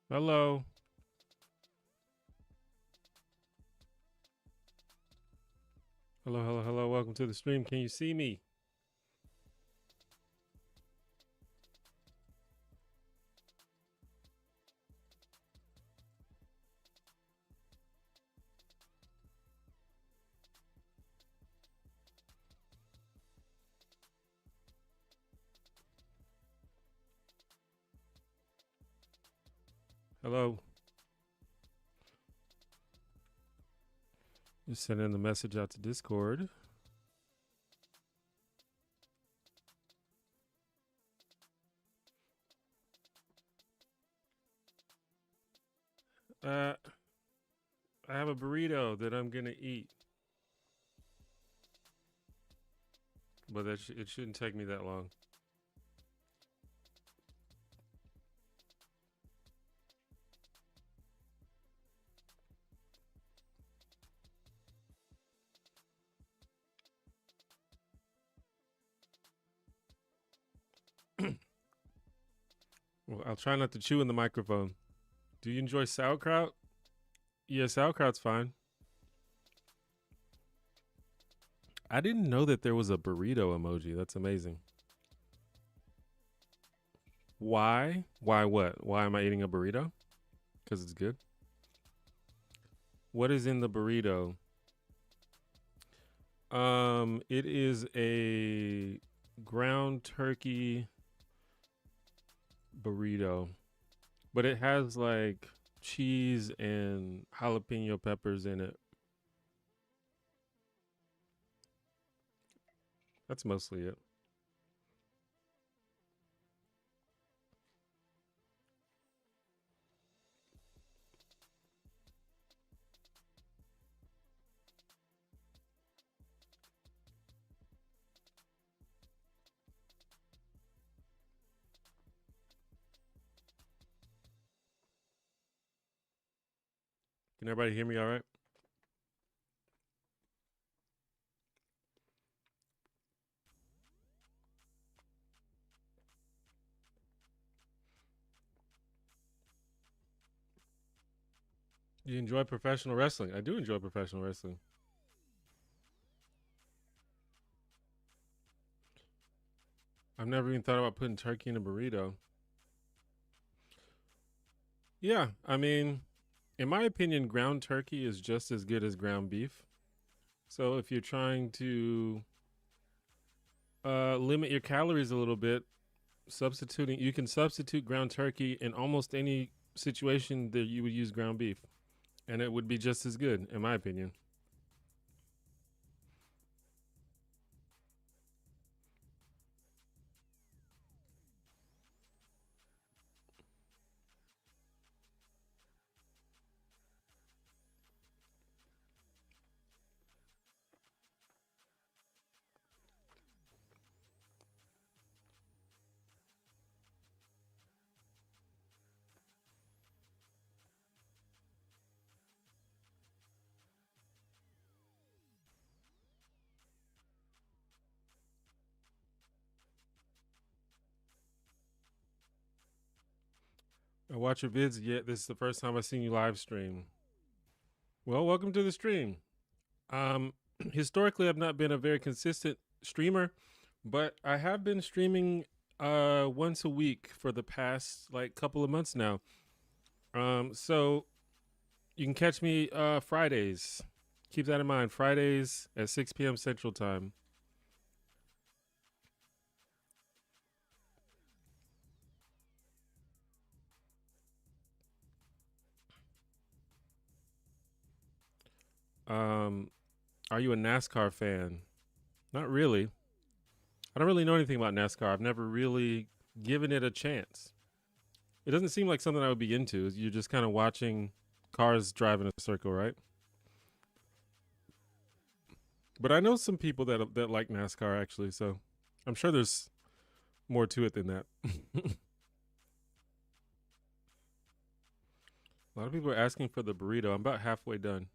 Hello. Hello, hello, hello. Welcome to the stream. Can you see me? Hello. Just sending the message out to Discord. I have a burrito that I'm gonna eat, but it shouldn't take me that long. Well, I'll try not to chew in the microphone. Do you enjoy sauerkraut? Yeah, sauerkraut's fine. I didn't know that there was a burrito emoji. That's amazing. Why? Why what? Why am I eating a burrito? Because it's good. What is in the burrito? It is a ground turkey burrito, but it has like cheese and jalapeno peppers in it. That's mostly it. Can everybody hear me all right? You enjoy professional wrestling? I do enjoy professional wrestling. I've never even thought about putting turkey in a burrito. Yeah, I mean, in my opinion, ground turkey is just as good as ground beef. So if you're trying to limit your calories a little bit, you can substitute ground turkey in almost any situation that you would use ground beef, and it would be just as good, in my opinion. I watch your vids. Yet this is the first time I've seen you live stream. Well, welcome to the stream. Um, Historically, I've not been a very consistent streamer, but I have been streaming once a week for the past like couple of months now. So you can catch me Fridays. Keep that in mind. Fridays at 6 p.m. Central Time. Um, are you a NASCAR fan? Not really. I don't really know anything about NASCAR. I've never really given it a chance. It doesn't seem like something I would be into. You're just kind of watching cars drive in a circle, right? But I know some people that like NASCAR actually, so I'm sure there's more to it than that. A lot of people are asking for the burrito. I'm about halfway done.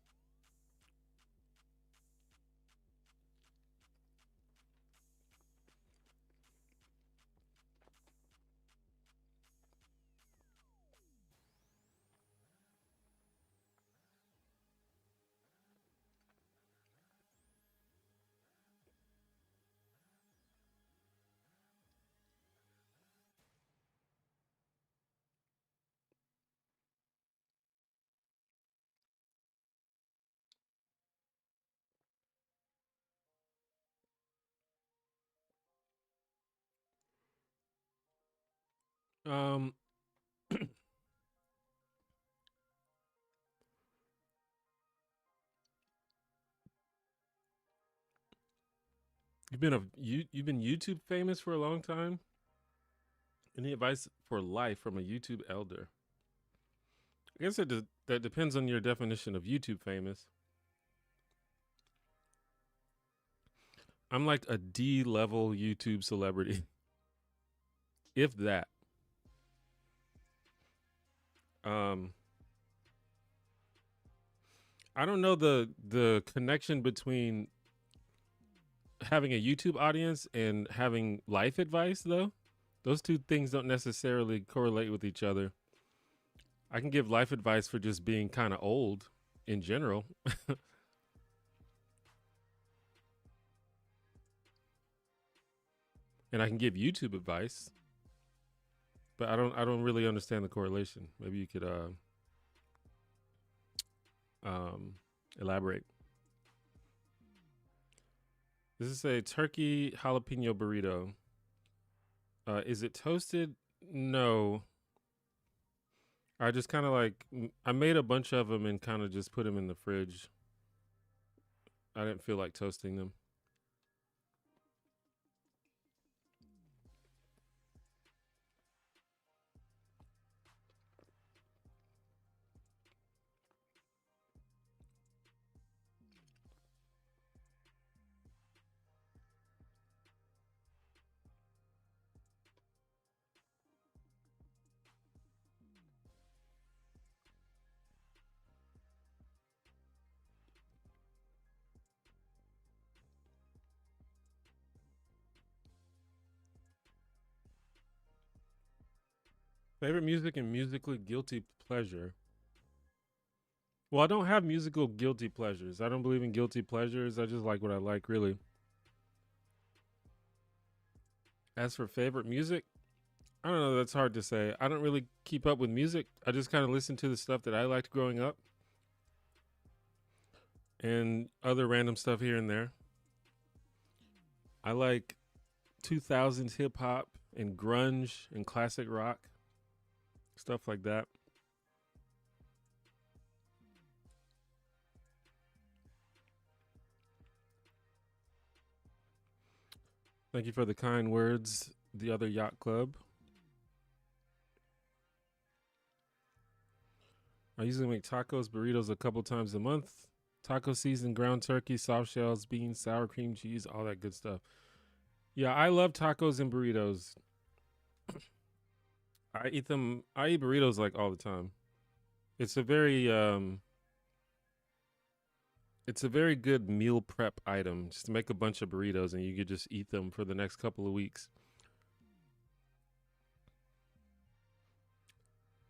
Um, you've been YouTube famous for a long time. Any advice for life from a YouTube elder? I guess that depends on your definition of YouTube famous. I'm like a D level YouTube celebrity, if that. Um, I don't know the connection between having a YouTube audience and having life advice though. Those two things don't necessarily correlate with each other. I can give life advice for just being kind of old in general, and I can give YouTube advice, but I don't really understand the correlation. Maybe you could um, elaborate. This is a turkey jalapeno burrito. Is it toasted? No. I just kind of like I made a bunch of them and kind of just put them in the fridge. I didn't feel like toasting them. Favorite music and musically guilty pleasure. Well, I don't have musical guilty pleasures. I don't believe in guilty pleasures. I just like what I like, really. As for favorite music, I don't know. That's hard to say. I don't really keep up with music. I just kind of listen to the stuff that I liked growing up and other random stuff here and there. I like 2000s hip hop and grunge and classic rock, stuff like that. Thank you for the kind words, the other yacht club. I usually make tacos, burritos a couple times a month. Taco season, ground turkey, soft shells, beans, sour cream cheese, all that good stuff. Yeah, I love tacos and burritos. I eat them. I eat burritos like all the time. It's a very it's a very good meal prep item. Just make a bunch of burritos and you could just eat them for the next couple of weeks.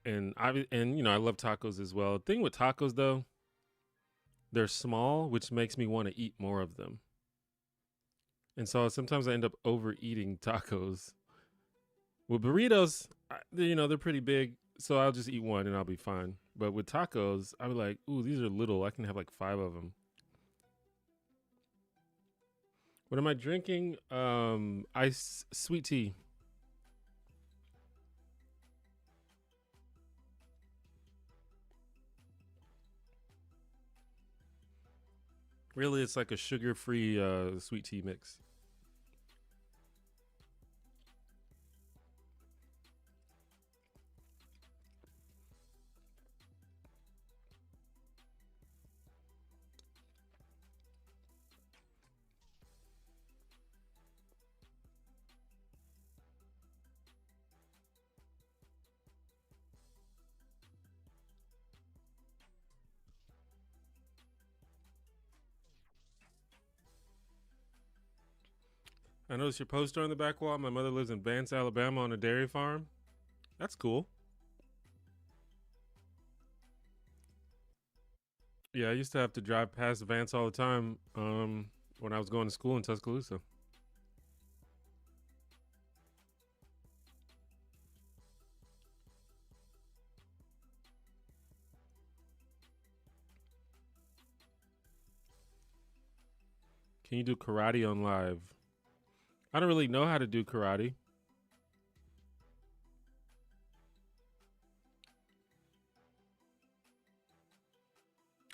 And I love tacos as well. The thing with tacos though, they're small, which makes me want to eat more of them. And so sometimes I end up overeating tacos. With burritos, they're pretty big, so I'll just eat one and I'll be fine. But with tacos, I'll be like, ooh, these are little. I can have like 5 of them. What am I drinking? Ice sweet tea. Really, it's like a sugar-free sweet tea mix. I noticed your poster on the back wall. My mother lives in Vance, Alabama, on a dairy farm. That's cool. Yeah, I used to have to drive past Vance all the time when I was going to school in Tuscaloosa. Can you do karate on live? I don't really know how to do karate.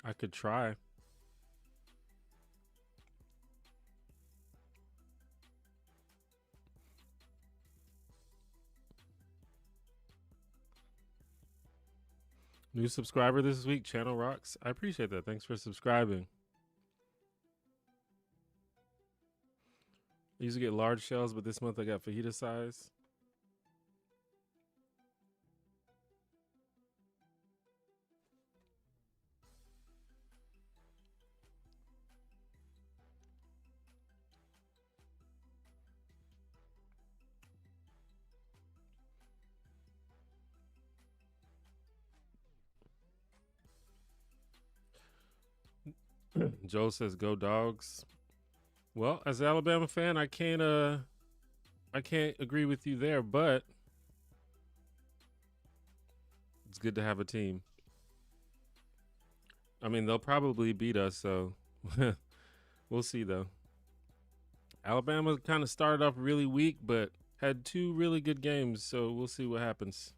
I could try. New subscriber this week, Channel Rocks. I appreciate that. Thanks for subscribing. I usually get large shells, but this month I got fajita size. Joe says go dogs. Well, as an Alabama fan, I can't agree with you there, but it's good to have a team. I mean, they'll probably beat us, so we'll see though. Alabama kind of started off really weak, but had two really good games, so we'll see what happens.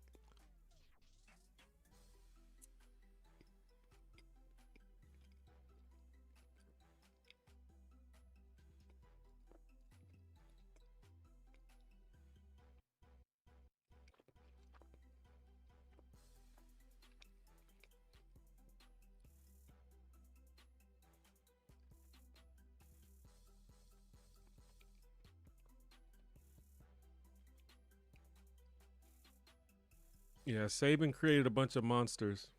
Yeah, Saban created a bunch of monsters.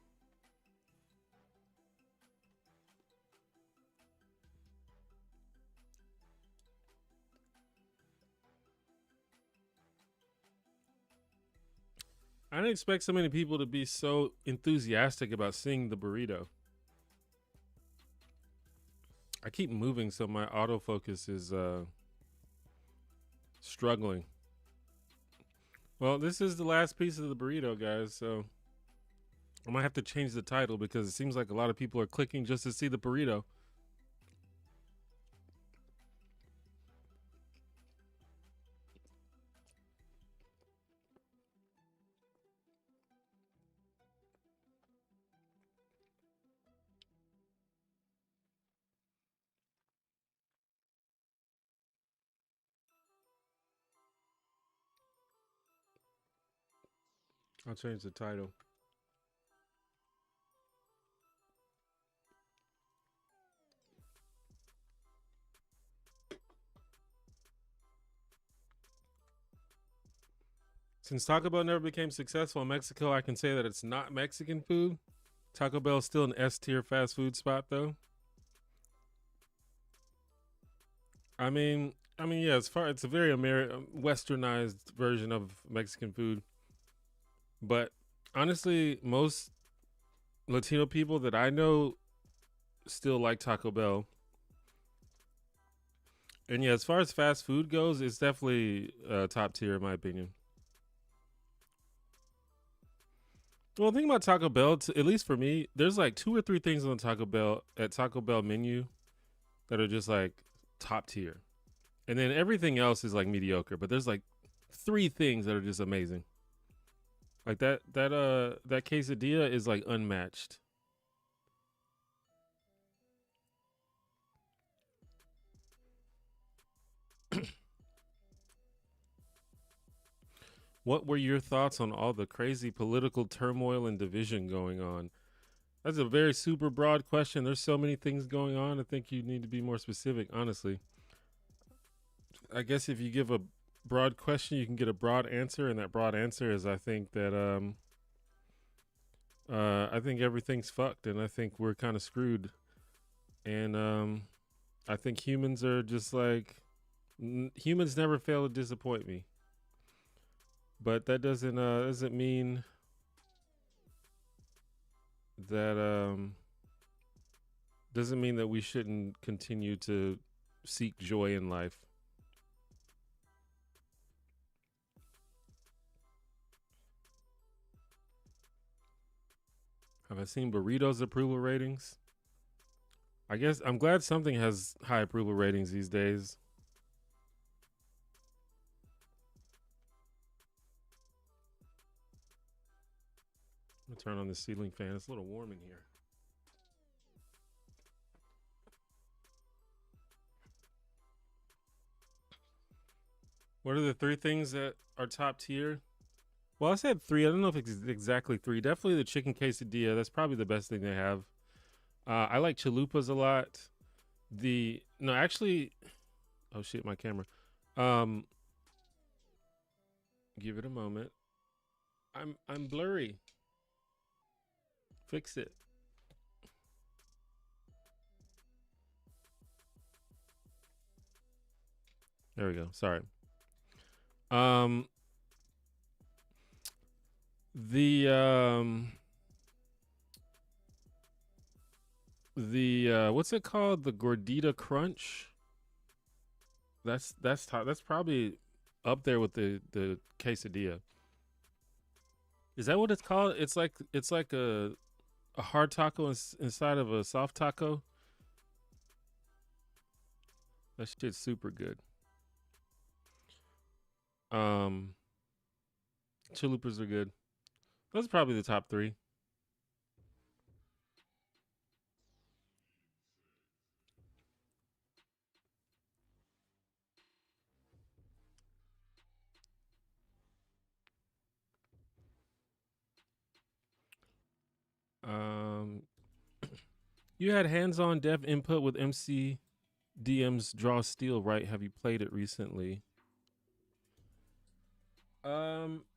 I didn't expect so many people to be so enthusiastic about seeing the burrito. I keep moving, so my autofocus is struggling. Well, this is the last piece of the burrito, guys, so I might have to change the title because it seems like a lot of people are clicking just to see the burrito. I'll change the title. Since Taco Bell never became successful in Mexico, I can say that it's not Mexican food. Taco Bell is still an S tier fast food spot, though. I mean, yeah. It's a very westernized version of Mexican food, but honestly, most Latino people that I know still like Taco Bell. And yeah, as far as fast food goes, it's definitely top tier in my opinion. Well, the thing about Taco Bell, at least for me, there's like 2 or 3 things on the Taco Bell menu that are just like top tier, and then everything else is like mediocre. But there's like 3 things that are just amazing. Like that quesadilla is like unmatched. What were your thoughts on all the crazy political turmoil and division going on? That's a very super broad question. There's so many things going on. I think you need to be more specific, honestly. I guess if you give a broad question, you can get a broad answer, and that broad answer is I think everything's fucked, and I think we're kind of screwed, and I think humans are just like humans never fail to disappoint me, but that doesn't mean that doesn't mean that we shouldn't continue to seek joy in life. Have I seen burritos approval ratings? I guess I'm glad something has high approval ratings these days. I'm gonna turn on the ceiling fan. It's a little warm in here. What are the three things that are top tier? Well, I said three. I don't know if it's exactly three. Definitely the chicken quesadilla. That's probably the best thing they have. I like chalupas a lot. The no, actually, oh shit, my camera. Um, give it a moment. I'm blurry. Fix it. There we go. Sorry. Um, the what's it called? The gordita crunch. That's top. That's probably up there with the quesadilla. Is that what it's called? It's like a hard taco inside of a soft taco. That shit's super good. Um, chalupas are good. Those are probably the top three. Um, you had hands-on dev input with MC DM's Draw Steel, right? Have you played it recently?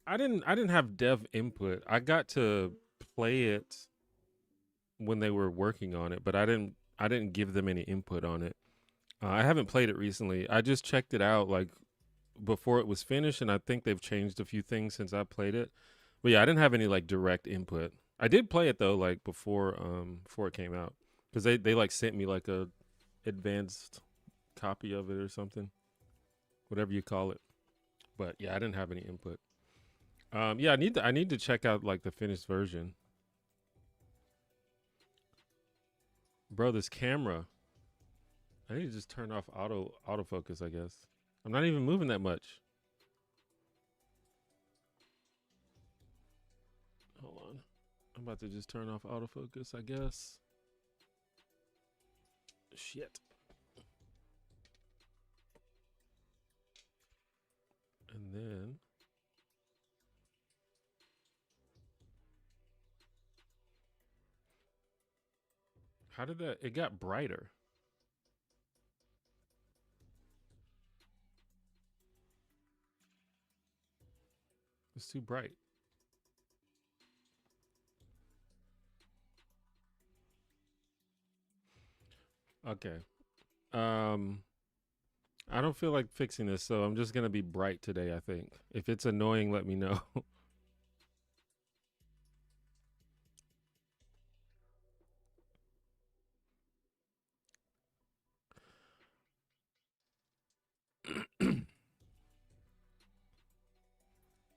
I didn't have dev input. I got to play it when they were working on it, but I didn't give them any input on it. I haven't played it recently. I just checked it out like before it was finished, and I think they've changed a few things since I played it. But yeah, I didn't have any like direct input. I did play it though, like before it came out, because they like sent me like a advanced copy of it or something, whatever you call it. But yeah, I didn't have any input. Yeah, I need to check out like the finished version, bro. This camera, I need to just turn off autofocus. I guess I'm not even moving that much. Hold on, I'm about to just turn off autofocus. I guess. Shit. And then how did that? It got brighter. It's too bright. Okay. Um, I don't feel like fixing this, so I'm just gonna be bright today. I think if it's annoying, let me know.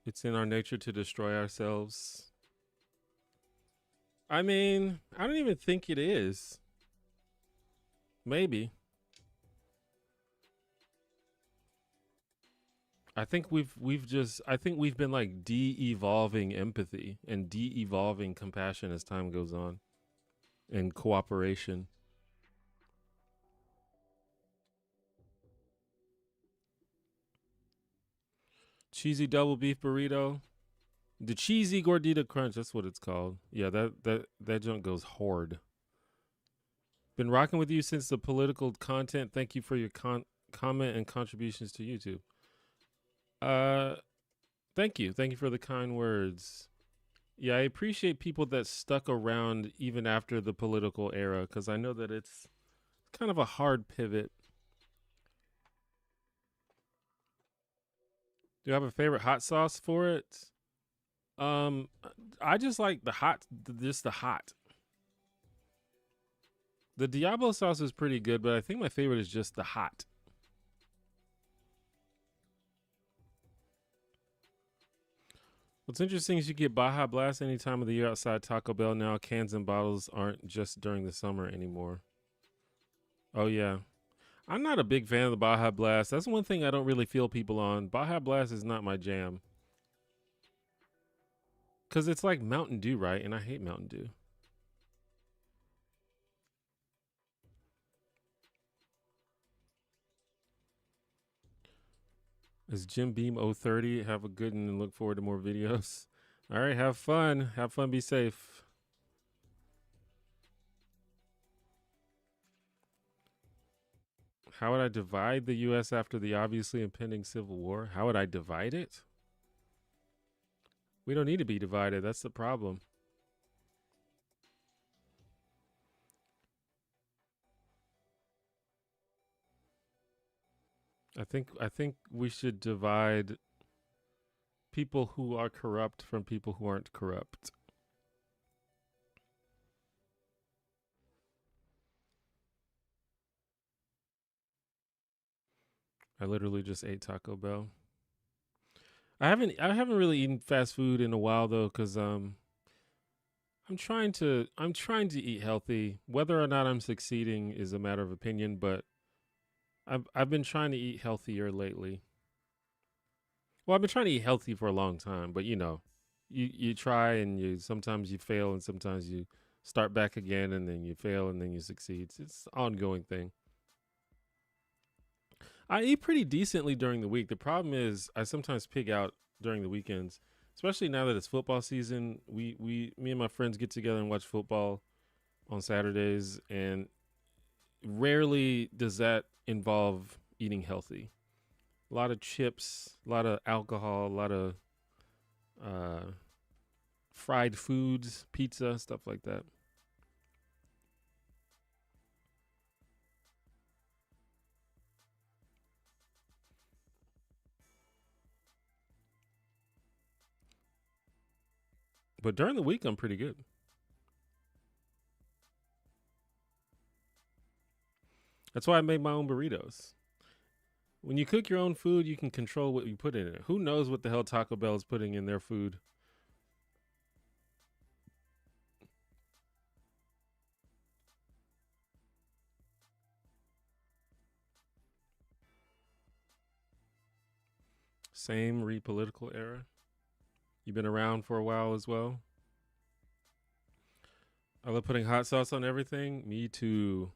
It's in our nature to destroy ourselves. I mean, I don't even think it is. Maybe. I think we've been like de-evolving empathy and de-evolving compassion as time goes on and cooperation. Cheesy double beef burrito. The cheesy gordita crunch, that's what it's called. Yeah, that junk goes hard. Been rocking with you since the political content. Thank you for your comment and contributions to YouTube. Uh thank you. Thank you for the kind words. Yeah, I appreciate people that stuck around even after the political era, cuz I know that it's kind of a hard pivot. Do you have a favorite hot sauce for it? Um I just like the hot, just the hot. The Diablo sauce is pretty good, but I think my favorite is just the hot. What's interesting is you get Baja Blast any time of the year outside Taco Bell now. Cans and bottles aren't just during the summer anymore. Oh, yeah. I'm not a big fan of the Baja Blast. That's one thing I don't really feel people on. Baja Blast is not my jam. Because it's like Mountain Dew, right? And I hate Mountain Dew. Is Jim Beam 030? Have a good one and look forward to more videos. All right, have fun. Have fun, be safe. How would I divide the U.S. after the obviously impending civil war? How would I divide it? We don't need to be divided. That's the problem. I think we should divide people who are corrupt from people who aren't corrupt. I literally just ate Taco Bell. I haven't really eaten fast food in a while though, because I'm trying to eat healthy. Whether or not I'm succeeding is a matter of opinion, but I've been trying to eat healthier lately. Well, I've been trying to eat healthy for a long time, but you try and you sometimes you fail and sometimes you start back again and then you fail and then you succeed. It's an ongoing thing. I eat pretty decently during the week. The problem is I sometimes pig out during the weekends, especially now that it's football season. Me and my friends get together and watch football on Saturdays, and rarely does that involve eating healthy. A lot of chips, a lot of alcohol, a lot of uh, fried foods, pizza, stuff like that. But during the week, I'm pretty good. That's why I made my own burritos. When you cook your own food, you can control what you put in it. Who knows what the hell Taco Bell is putting in their food? Same re-political era. You've been around for a while as well. I love putting hot sauce on everything. Me too.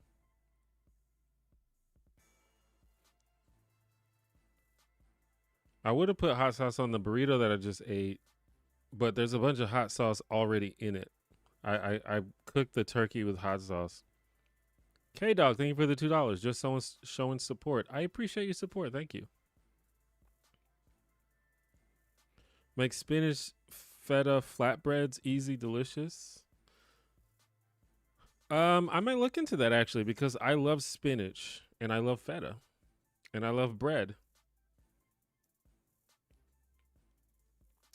I would have put hot sauce on the burrito that I just ate, but there's a bunch of hot sauce already in it. I cooked the turkey with hot sauce. K Dog, thank you for the $2. Just someone showing support. I appreciate your support. Thank you. Make spinach feta flatbreads easy, delicious. I might look into that actually because I love spinach and I love feta and I love bread.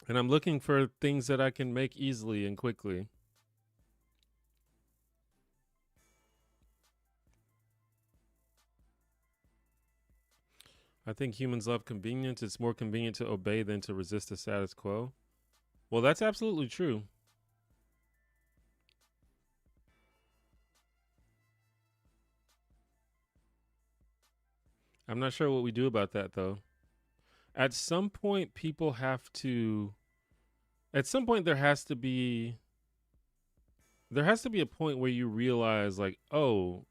And I'm looking for things that I can make easily and quickly. I think humans love convenience. It's more convenient to obey than to resist the status quo. Well, that's absolutely true. I'm not sure what we do about that though. At some point, people have to. At some point, there has to be a point where you realize, like, oh,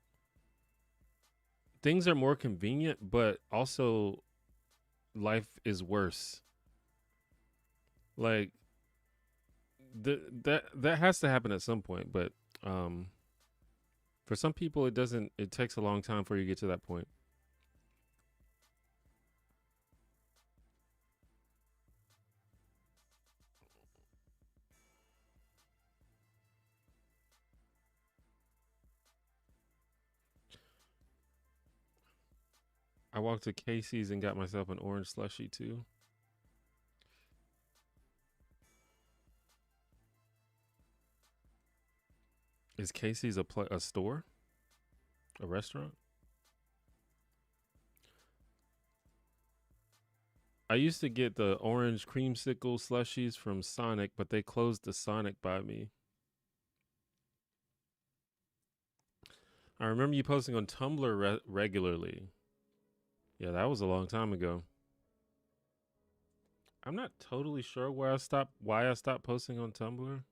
things are more convenient, but also life is worse. Like that has to happen at some point, but um, for some people, it doesn't. It takes a long time for you to get to that point. I walked to Casey's and got myself an orange slushy too. Is Casey's a store, a restaurant? I used to get the orange creamsicle slushies from Sonic, but they closed the Sonic by me. I remember you posting on Tumblr regularly. Yeah, that was a long time ago. I'm not totally sure why I stopped posting on Tumblr.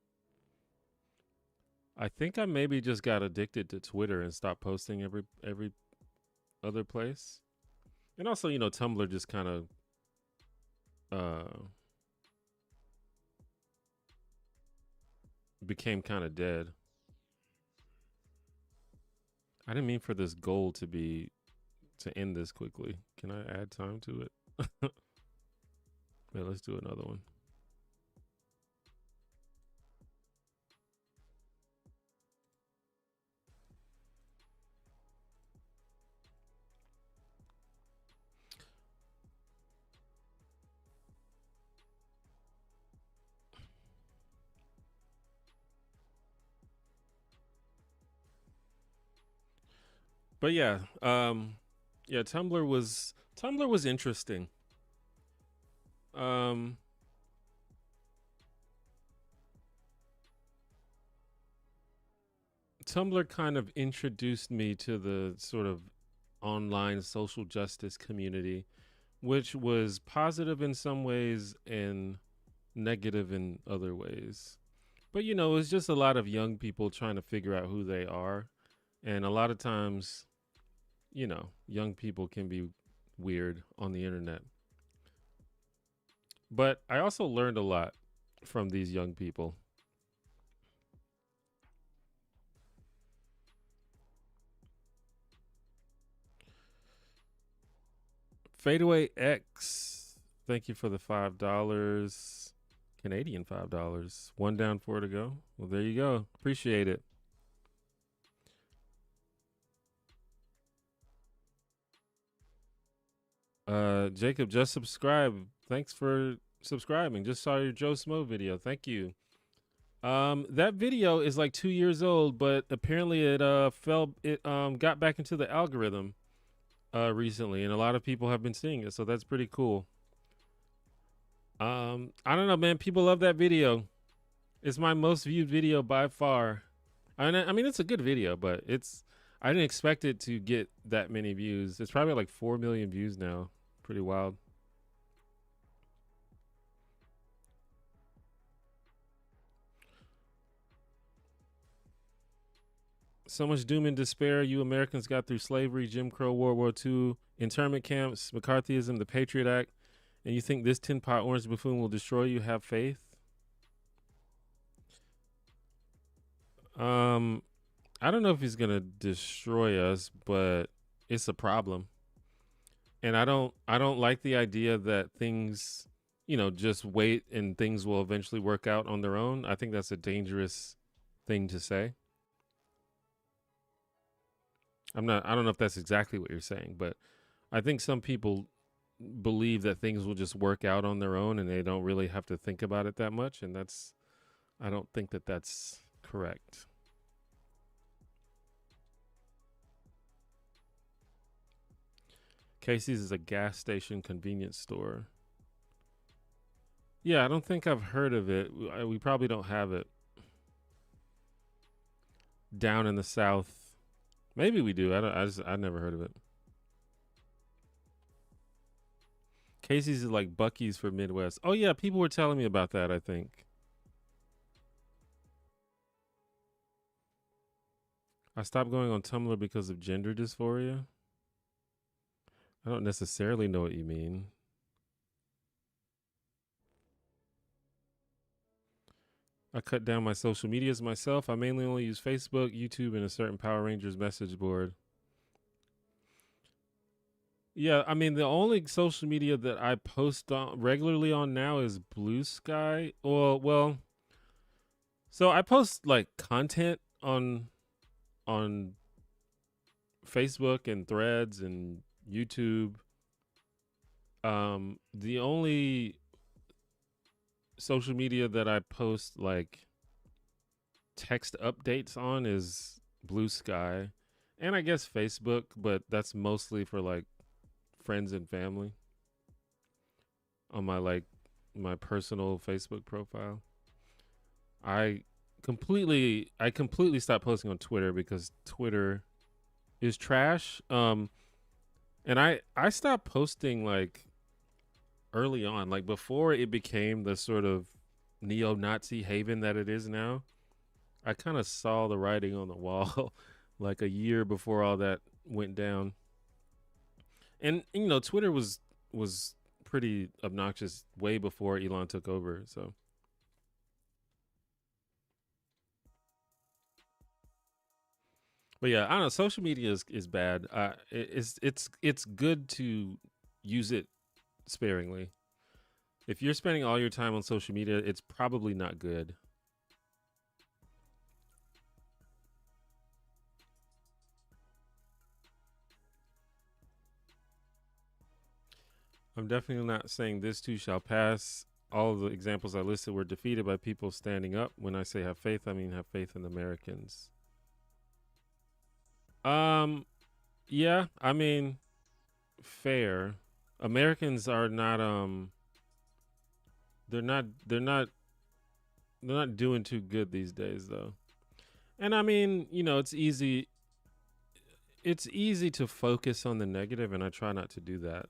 I think I maybe just got addicted to Twitter and stopped posting every other place. And also, Tumblr just kind of uh became kind of dead. I didn't mean for this goal to end this quickly. Can I add time to it? Yeah, let's do another one. But yeah, yeah, Tumblr was interesting. Um, Tumblr kind of introduced me to the sort of online social justice community, which was positive in some ways and negative in other ways. But it was just a lot of young people trying to figure out who they are. And a lot of times, young people can be weird on the internet. But I also learned a lot from these young people. Fadeaway X, thank you for the $5. Canadian $5. One down, four to go. Well, there you go. Appreciate it. Jacob, just subscribe. Thanks for subscribing. Just saw your Joe Smo video. Thank you. That video is like 2 years old, but apparently it got back into the algorithm recently, and a lot of people have been seeing it, so that's pretty cool. I don't know, man. People love that video. It's my most viewed video by far. I mean, it's a good video, but I didn't expect it to get that many views. It's probably like 4 million views now. Pretty wild. So much doom and despair you Americans got through slavery, Jim Crow, World War II, internment camps, McCarthyism, the Patriot Act, and you think this tin pot orange buffoon will destroy you? Have faith. Um, I don't know if he's gonna destroy us, but it's a problem. And I don't like the idea that things, just wait and things will eventually work out on their own. I think that's a dangerous thing to say. I don't know if that's exactly what you're saying, but I think some people believe that things will just work out on their own and they don't really have to think about it that much, and I don't think that that's correct. Casey's is a gas station convenience store. Yeah, I don't think I've heard of it. We probably don't have it down in the South. Maybe we do. I never heard of it. Casey's is like Bucky's for Midwest. Oh yeah, people were telling me about that, I think. I stopped going on Tumblr because of gender dysphoria. I don't necessarily know what you mean. I cut down my social medias myself. I mainly only use Facebook, YouTube, and a certain Power Rangers message board. Yeah, I mean the only social media that I post on regularly on now is Blue Sky. Well, so I post like content on Facebook and Threads and YouTube. The only social media that I post like text updates on is Blue Sky and I guess Facebook, but that's mostly for like friends and family on my personal Facebook profile. I completely stopped posting on Twitter because Twitter is trash. And I stopped posting like early on, like before it became the sort of neo-Nazi haven that it is now. I kind of saw the writing on the wall like a year before all that went down. And Twitter was pretty obnoxious way before Elon took over. So, but yeah, I don't know. Social media is bad. It's good to use it sparingly. If you're spending all your time on social media, it's probably not good. I'm definitely not saying this too shall pass. All of the examples I listed were defeated by people standing up. When I say have faith, I mean have faith in Americans. Um, yeah, I mean, fair. Americans are not they're not they're not doing too good these days though. And I mean, it's easy to focus on the negative, and I try not to do that.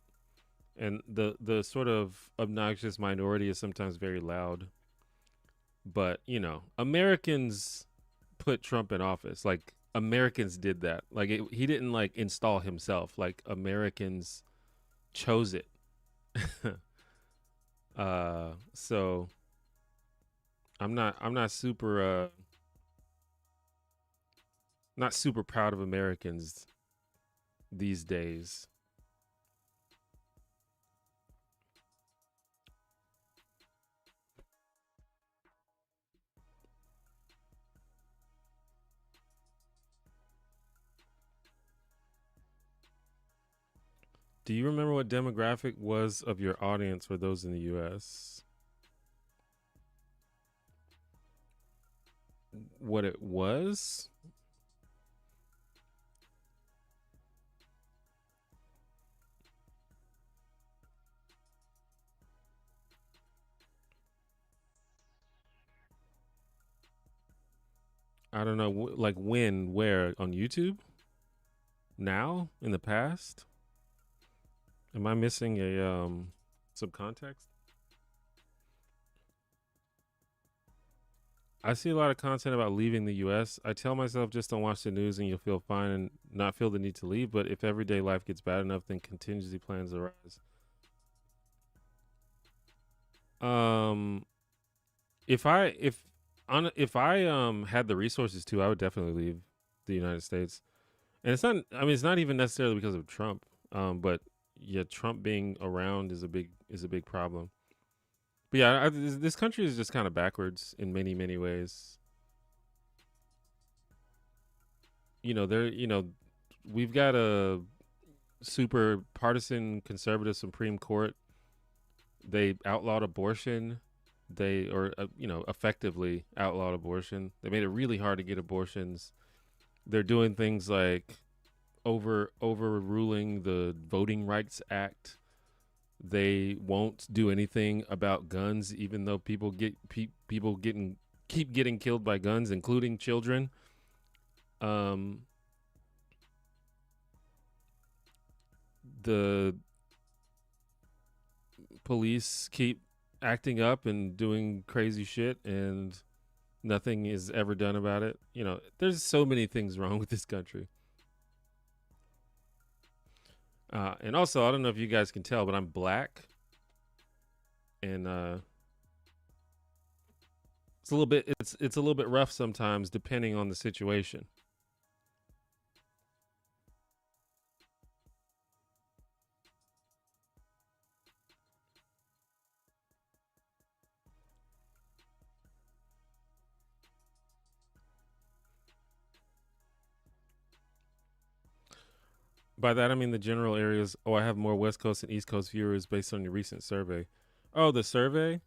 And the sort of obnoxious minority is sometimes very loud. But, Americans put Trump in office. Like Americans did that. Like he didn't like install himself. Like Americans chose it. So I'm not super proud of Americans these days. Do you remember what demographic was of your audience for those in the US? What it was? I don't know, like when, where on YouTube? Now? In the past? Am I missing a some context? I see a lot of content about leaving the US. I tell myself just don't watch the news and you'll feel fine and not feel the need to leave, but if everyday life gets bad enough then contingency plans arise. Um if I had the resources to, I would definitely leave the United States. And it's not even necessarily because of Trump. But yeah, Trump being around is a big problem. But yeah, this country is just kind of backwards in many many ways. We've got a super partisan conservative Supreme Court. They outlawed abortion. Effectively outlawed abortion. They made it really hard to get abortions. They're doing things like overruling the Voting Rights Act. They won't do anything about guns, even though people keep getting killed by guns, including children. Um, the police keep acting up and doing crazy shit, and nothing is ever done about it. There's so many things wrong with this country. And also, I don't know if you guys can tell, but I'm black, and it's a little bit rough sometimes, depending on the situation. By that I mean the general areas. Oh, I have more West Coast and East Coast viewers based on your recent survey. Oh, the survey.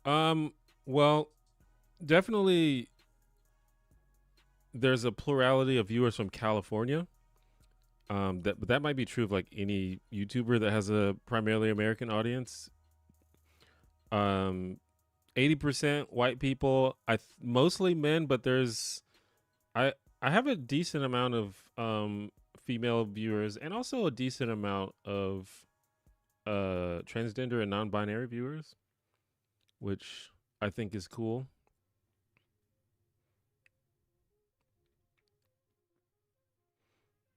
Um. Well, definitely, there's a plurality of viewers from California. But that might be true of like any YouTuber that has a primarily American audience. Um, 80% white people. Mostly men, but I I have a decent amount of female viewers and also a decent amount of transgender and non-binary viewers, which I think is cool.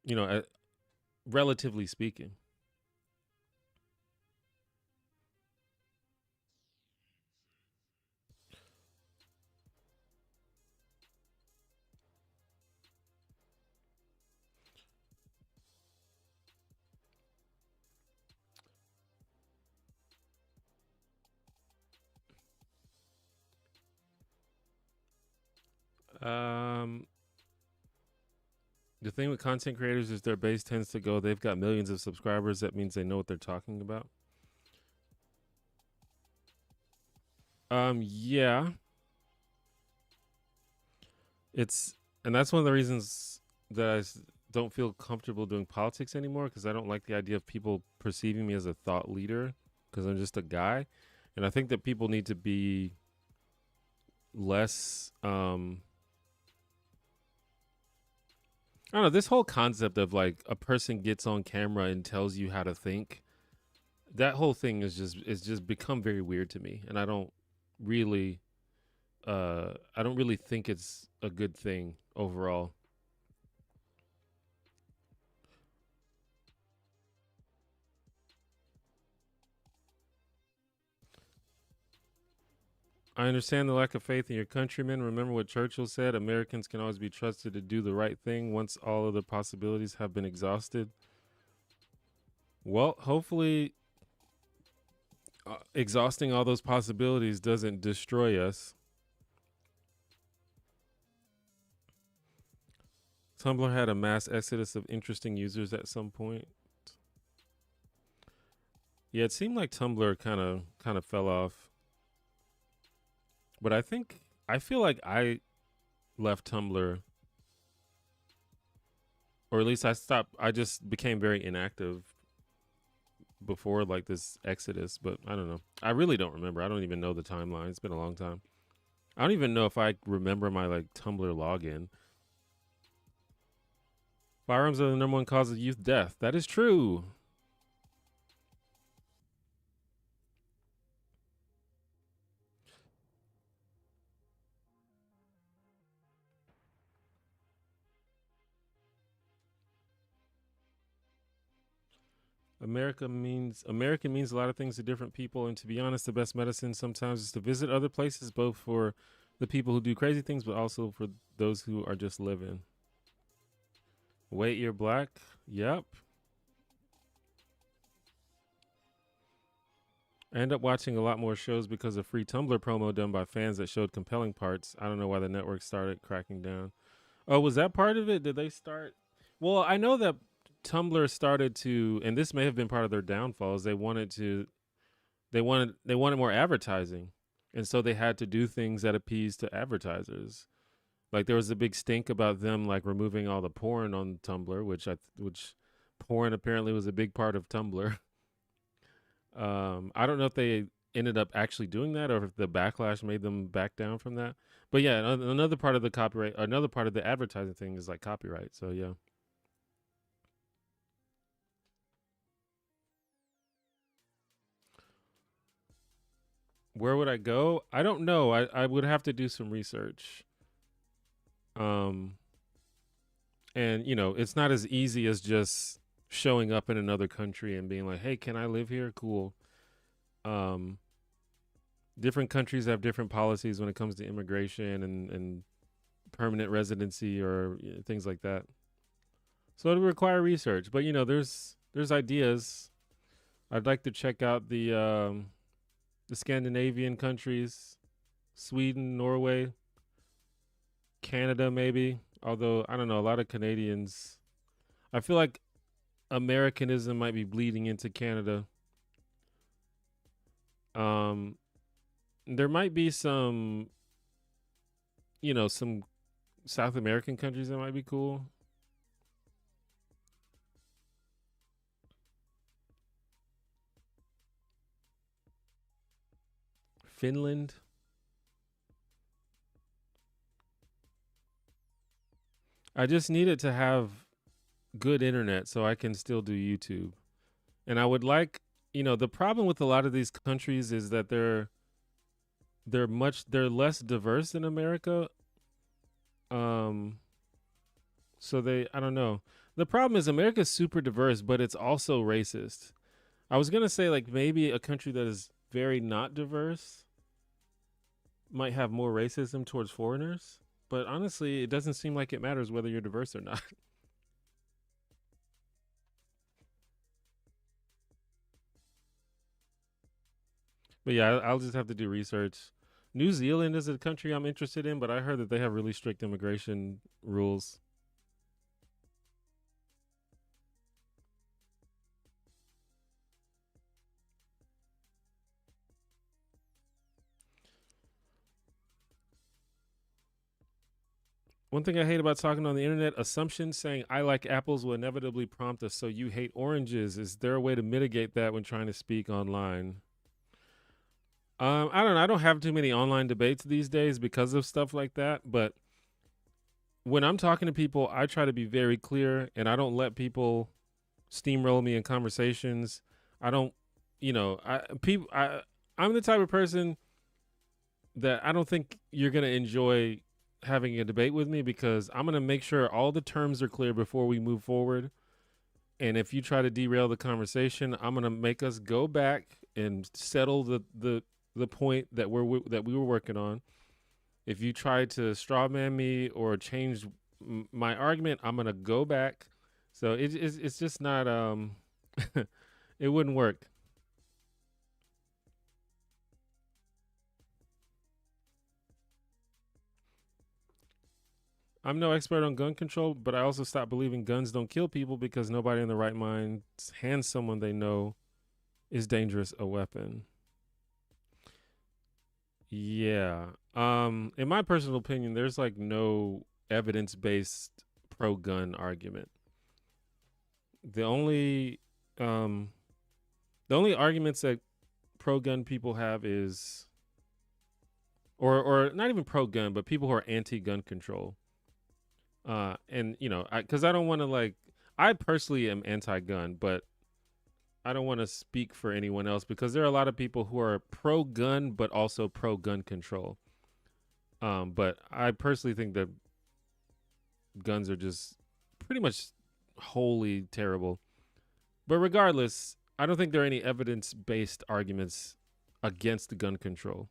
You know, relatively speaking. Um, the thing with content creators is their base tends to go. They've got millions of subscribers. That means they know what they're talking about. Yeah, it's and that's one of the reasons that don't feel comfortable doing politics anymore because I don't like the idea of people perceiving me as a thought leader because I'm just a guy, and I think that people need to be less. I don't know, this whole concept of like a person gets on camera and tells you how to think. That whole thing is just become very weird to me, and really I don't really think it's a good thing overall. I understand the lack of faith in your countrymen. Remember what Churchill said: Americans can always be trusted to do the right thing once all other possibilities have been exhausted. Well, hopefully, exhausting all those possibilities doesn't destroy us. Tumblr had a mass exodus of interesting users at some point. Yeah, it seemed like Tumblr kind of fell off. But I feel like I left Tumblr, or at least I just became very inactive before like this exodus, but I don't know. I really don't remember. I don't even know the timeline. It's been a long time. I don't even know if I remember my like Tumblr login. Firearms are the number one cause of youth death. That is true. American means a lot of things to different people, and to be honest, the best medicine sometimes is to visit other places, both for the people who do crazy things, but also for those who are just living. Wait, you're black? Yep. I end up watching a lot more shows because of free Tumblr promo done by fans that showed compelling parts. I don't know why the network started cracking down. Oh, was that part of it? Did they start? Well, I know that Tumblr started to, and this may have been part of their downfalls. They wanted more advertising, and so they had to do things that appease to advertisers. Like there was a big stink about them like removing all the porn on Tumblr, which porn apparently was a big part of Tumblr. I don't know if they ended up actually doing that or if the backlash made them back down from that. But yeah, another part of the copyright, another part of the advertising thing is like copyright. So yeah. Where would I go? I don't know. I would have to do some research. Um, and it's not as easy as just showing up in another country and being like, "Hey, can I live here?" Cool. Um, Different countries have different policies when it comes to immigration and permanent residency or things like that. So it would require research, but there's ideas. I'd like to check out the Scandinavian countries, Sweden, Norway, Canada, maybe. Although I don't know, a lot of Canadians. I feel like Americanism might be bleeding into Canada. Um, there might be some South American countries that might be cool. Finland. I just need it to have good internet so I can still do YouTube. And I would like, the problem with a lot of these countries is that they're less diverse than America. Um so I don't know. The problem is America's super diverse, but it's also racist. I was going to say like maybe a country that is very not diverse might have more racism towards foreigners, but honestly, it doesn't seem like it matters whether you're diverse or not. But yeah, I'll just have to do research. New Zealand is a country I'm interested in, but I heard that they have really strict immigration rules. One thing I hate about talking on the internet, assumptions saying I like apples will inevitably prompt us so you hate oranges. Is there a way to mitigate that when trying to speak online? I don't know. I don't have too many online debates these days because of stuff like that, but when I'm talking to people, I try to be very clear and I don't let people steamroll me in conversations. I don't, I'm the type of person that I don't think you're going to enjoy having a debate with me because I'm going to make sure all the terms are clear before we move forward. And if you try to derail the conversation, I'm going to make us go back and settle the point that we were working on. If you try to straw man me or change my argument, I'm going to go back. So it's just not it wouldn't work. I'm no expert on gun control, but I also stopped believing guns don't kill people because nobody in the right mind hands someone they know is dangerous a weapon. Yeah. In my personal opinion, there's like no evidence-based pro-gun argument. The only um the only arguments that pro-gun people have is or not even pro-gun, but people who are anti-gun control. And because I don't want to like, I personally am anti-gun, but I don't want to speak for anyone else because there are a lot of people who are pro-gun but also pro-gun control. But I personally think that guns are just pretty much wholly terrible. But regardless, I don't think there are any evidence-based arguments against gun control.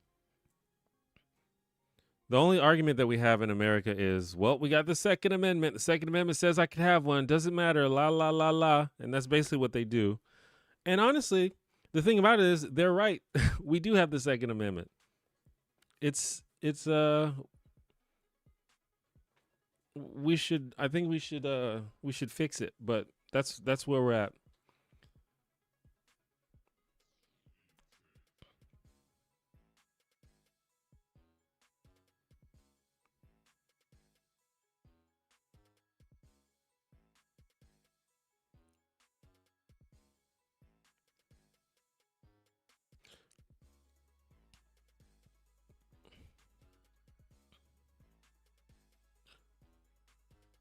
The only argument that we have in America is, well, we got the Second Amendment. The Second Amendment says I can have one. Doesn't matter. La, la, la, la. And that's basically what they do. And honestly, the thing about it is they're right. We do have the Second Amendment. It's I think we should fix it, but that's where we're at.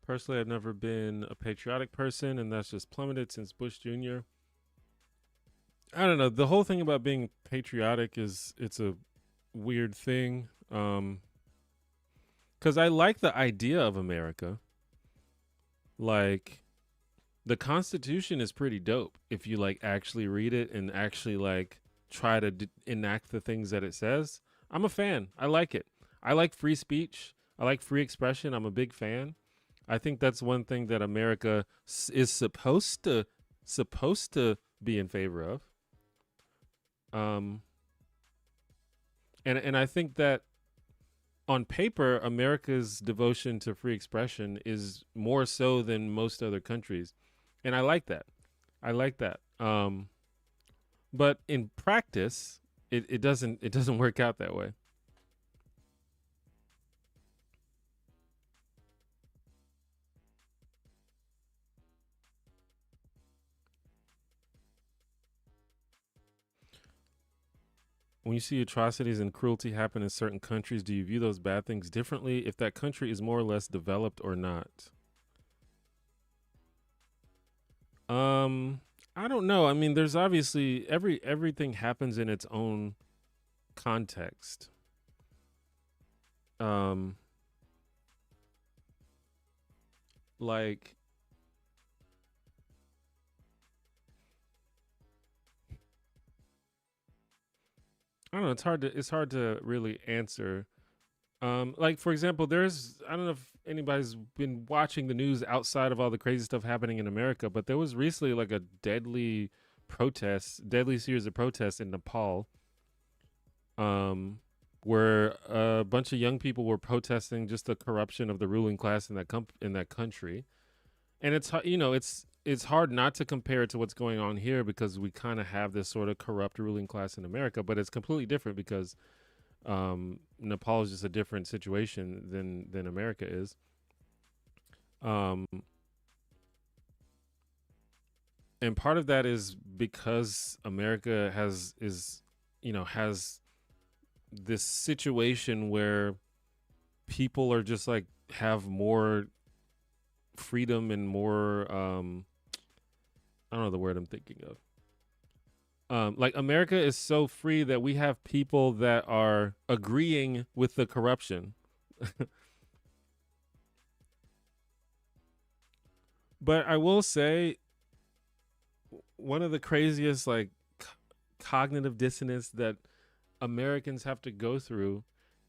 Personally, I've never been a patriotic person, and that's just plummeted since Bush Jr. I don't know. The whole thing about being patriotic is it's a weird thing. Because I like the idea of America. Like the Constitution is pretty dope if you like actually read it and actually like try to enact the things that it says. I'm a fan. I like it. I like free speech. I like free expression. I'm a big fan. I think that's one thing that America is supposed to be in favor of. Um, and I think that on paper, America's devotion to free expression is more so than most other countries, and I like that. I like that. But in practice, it doesn't work out that way. When you see atrocities and cruelty happen in certain countries, do you view those bad things differently if that country is more or less developed or not? Um, I don't know. I mean, there's obviously everything happens in its own context. Um, like I don't know. It's hard to really answer. Like for example, there's I don't know if anybody's been watching the news outside of all the crazy stuff happening in America, but there was recently like a deadly series of protests in Nepal. Um, where a bunch of young people were protesting just the corruption of the ruling class in in that country. And it's hard not to compare it to what's going on here because we kind of have this sort of corrupt ruling class in America, but it's completely different because Nepal is just a different situation than America is. Um, and part of that is because America has this situation where people are just like have more freedom and more I don't know the word I'm thinking of. Like America is so free that we have people that are agreeing with the corruption. But I will say one of the craziest like cognitive dissonance that Americans have to go through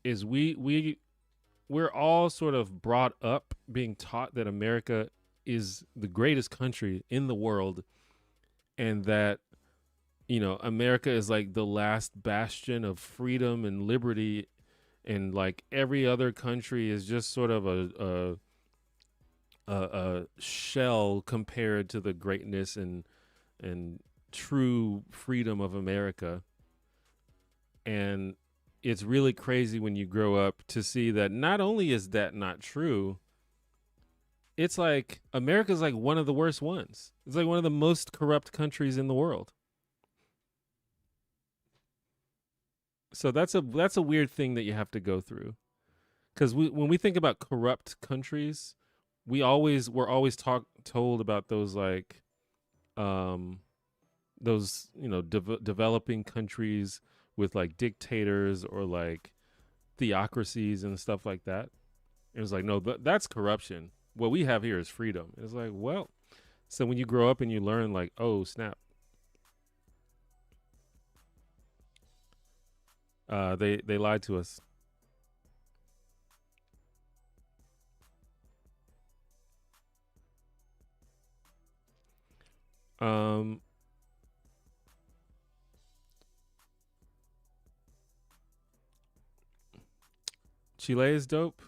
is we're all sort of brought up being taught that America is the greatest country in the world and that America is like the last bastion of freedom and liberty, and like every other country is just sort of a shell compared to the greatness and true freedom of America. And it's really crazy when you grow up to see that not only is that not true, it's like America's like one of the worst ones. It's like one of the most corrupt countries in the world. So that's a weird thing that you have to go through. Because when we think about corrupt countries, we're always told about those like um those developing countries with like dictators or like theocracies and stuff like that. It was like, no, that's corruption. What we have here is freedom. It's like, well, so when you grow up and you learn like, oh snap, they lied to us. Um, Chile is dope.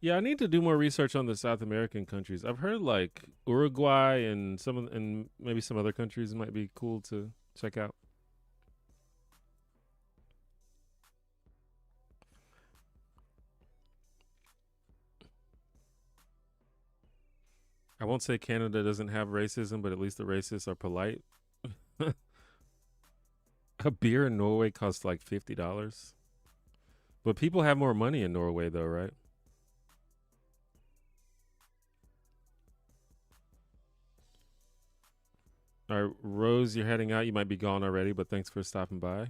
Yeah, I need to do more research on the South American countries. I've heard like Uruguay and and maybe some other countries might be cool to check out. I won't say Canada doesn't have racism, but at least the racists are polite. A beer in Norway costs like $50. But people have more money in Norway though, right? All right, Rose, you're heading out. You might be gone already, but thanks for stopping by.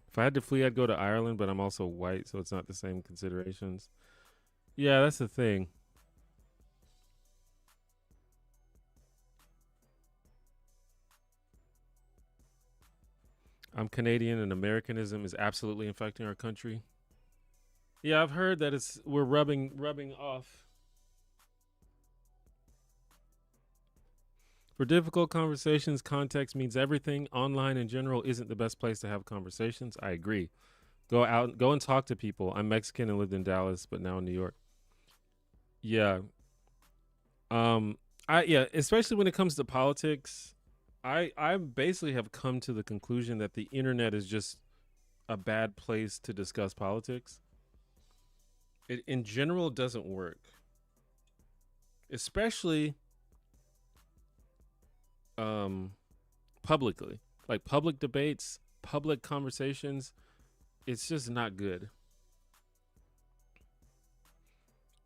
If I had to flee, I'd go to Ireland, but I'm also white, so it's not the same considerations. Yeah, that's the thing. I'm Canadian, and Americanism is absolutely infecting our country. Yeah, I've heard that we're rubbing off. For difficult conversations, context means everything. Online in general isn't the best place to have conversations. I agree. Go and talk to people. I'm Mexican and lived in Dallas, but now in New York. Yeah. Um especially when it comes to politics, I basically have come to the conclusion that the internet is just a bad place to discuss politics. It in general doesn't work. Especially um publicly. Like public debates, public conversations, it's just not good.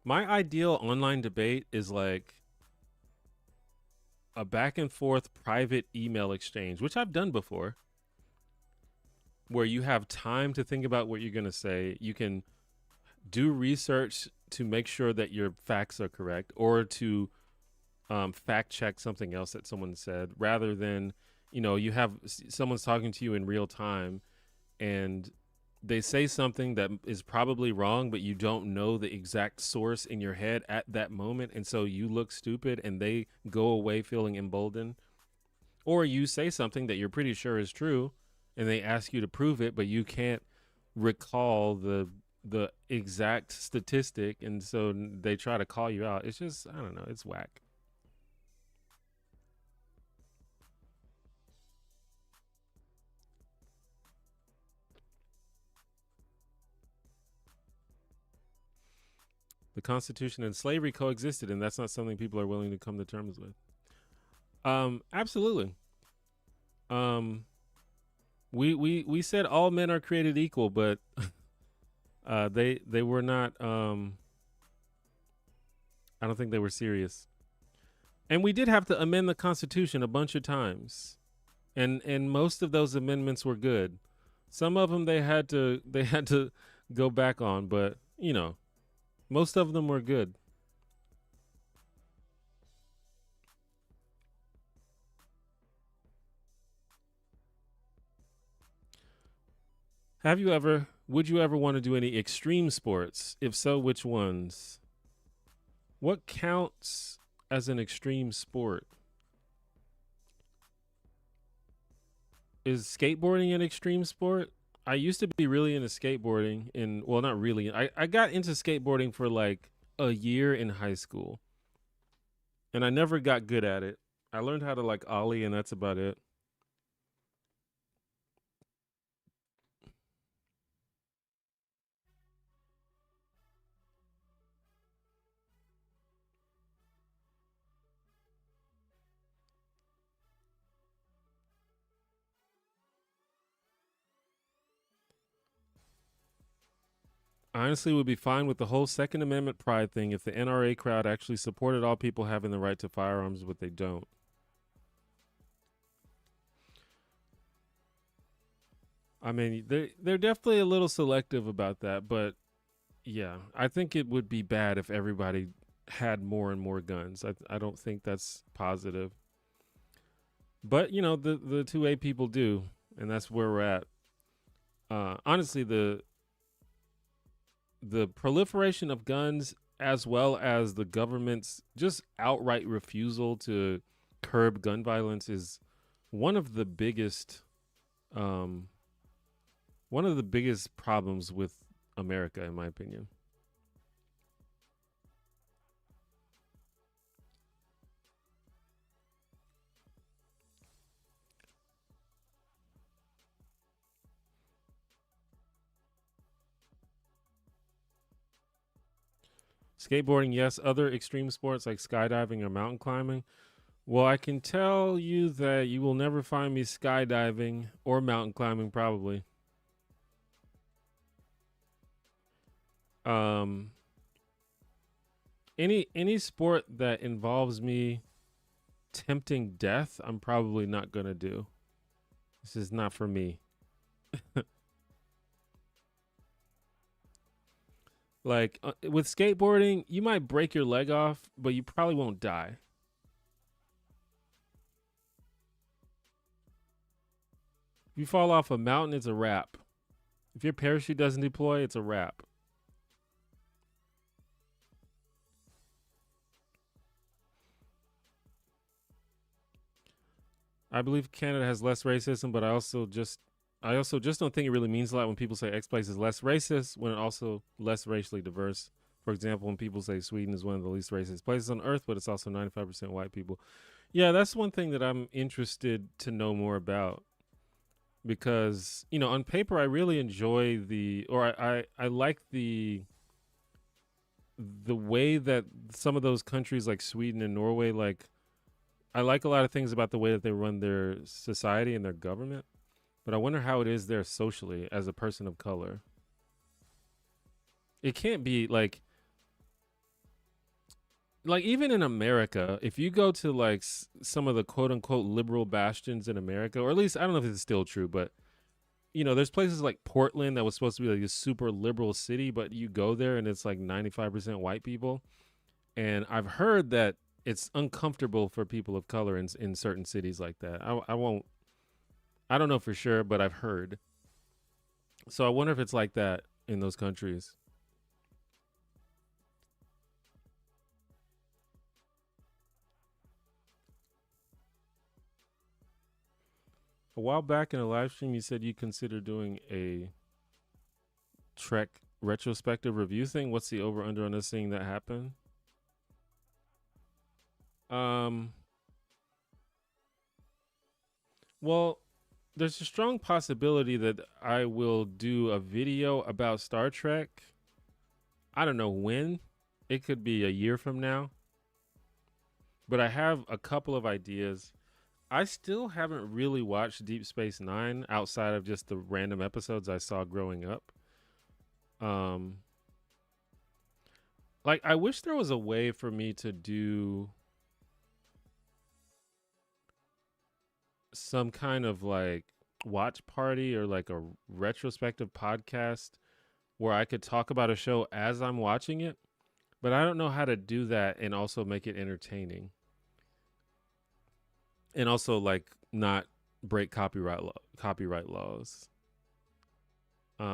My ideal online debate is like a back and forth private email exchange, which I've done before, where you have time to think about what you're going to say. You can do research to make sure that your facts are correct or to fact check something else that someone said rather than, you have someone's talking to you in real time and they say something that is probably wrong, but you don't know the exact source in your head at that moment. And so you look stupid and they go away feeling emboldened. Or you say something that you're pretty sure is true and they ask you to prove it, but you can't recall the exact statistic, and so they try to call you out. It's just, I don't know, it's whack. The Constitution and slavery coexisted, and that's not something people are willing to come to terms with. Absolutely. Um, we said all men are created equal, but they were not. I don't think they were serious. And we did have to amend the Constitution a bunch of times, and most of those amendments were good. Some of them they had to go back on, but most of them were good. Have you ever? Would you ever want to do any extreme sports? If so, which ones? What counts as an extreme sport? Is skateboarding an extreme sport? I used to be really into skateboarding, and well, not really. I got into skateboarding for like a year in high school, and I never got good at it. I learned how to like ollie, and that's about it. I honestly would be fine with the whole Second Amendment pride thing if the NRA crowd actually supported all people having the right to firearms, but they don't. I mean, they're definitely a little selective about that, but yeah, I think it would be bad if everybody had more and more guns. I don't think that's positive. But the 2A people do, and that's where we're at. Honestly, the proliferation of guns, as well as the government's just outright refusal to curb gun violence, is one of the biggest um, one of the biggest problems with America, in my opinion. Skateboarding, yes. Other extreme sports like skydiving or mountain climbing. Well, I can tell you that you will never find me skydiving or mountain climbing, probably. Um, any sport that involves me tempting death, I'm probably not gonna do. This is not for me. Like with skateboarding, you might break your leg off, but you probably won't die. If you fall off a mountain, it's a wrap. If your parachute doesn't deploy, it's a wrap. I believe Canada has less racism, but I also just don't think it really means a lot when people say X place is less racist when it also less racially diverse. For example, when people say Sweden is one of the least racist places on earth, but it's also 95% white people. Yeah, that's one thing that I'm interested to know more about because, on paper I really enjoy I like the way that some of those countries like Sweden and Norway, like I like a lot of things about the way that they run their society and their government, but I wonder how it is there socially as a person of color. It can't be like even in America, if you go to like some of the quote unquote liberal bastions in America, or at least I don't know if it's still true, but there's places like Portland that was supposed to be like a super liberal city, but you go there and it's like 95% white people. And I've heard that it's uncomfortable for people of color in certain cities like that. I won't, I don't know for sure, but I've heard. So I wonder if it's like that in those countries. A while back in a live stream, you said you consider doing a Trek retrospective review thing. What's the over under on us seeing that happen? Um, well, there's a strong possibility that I will do a video about Star Trek. I don't know when. It could be a year from now. But I have a couple of ideas. I still haven't really watched Deep Space Nine outside of just the random episodes I saw growing up. Um, like I wish there was a way for me to do some kind of like watch party or like a retrospective podcast where I could talk about a show as I'm watching it, but I don't know how to do that and also make it entertaining. And also like not break copyright laws.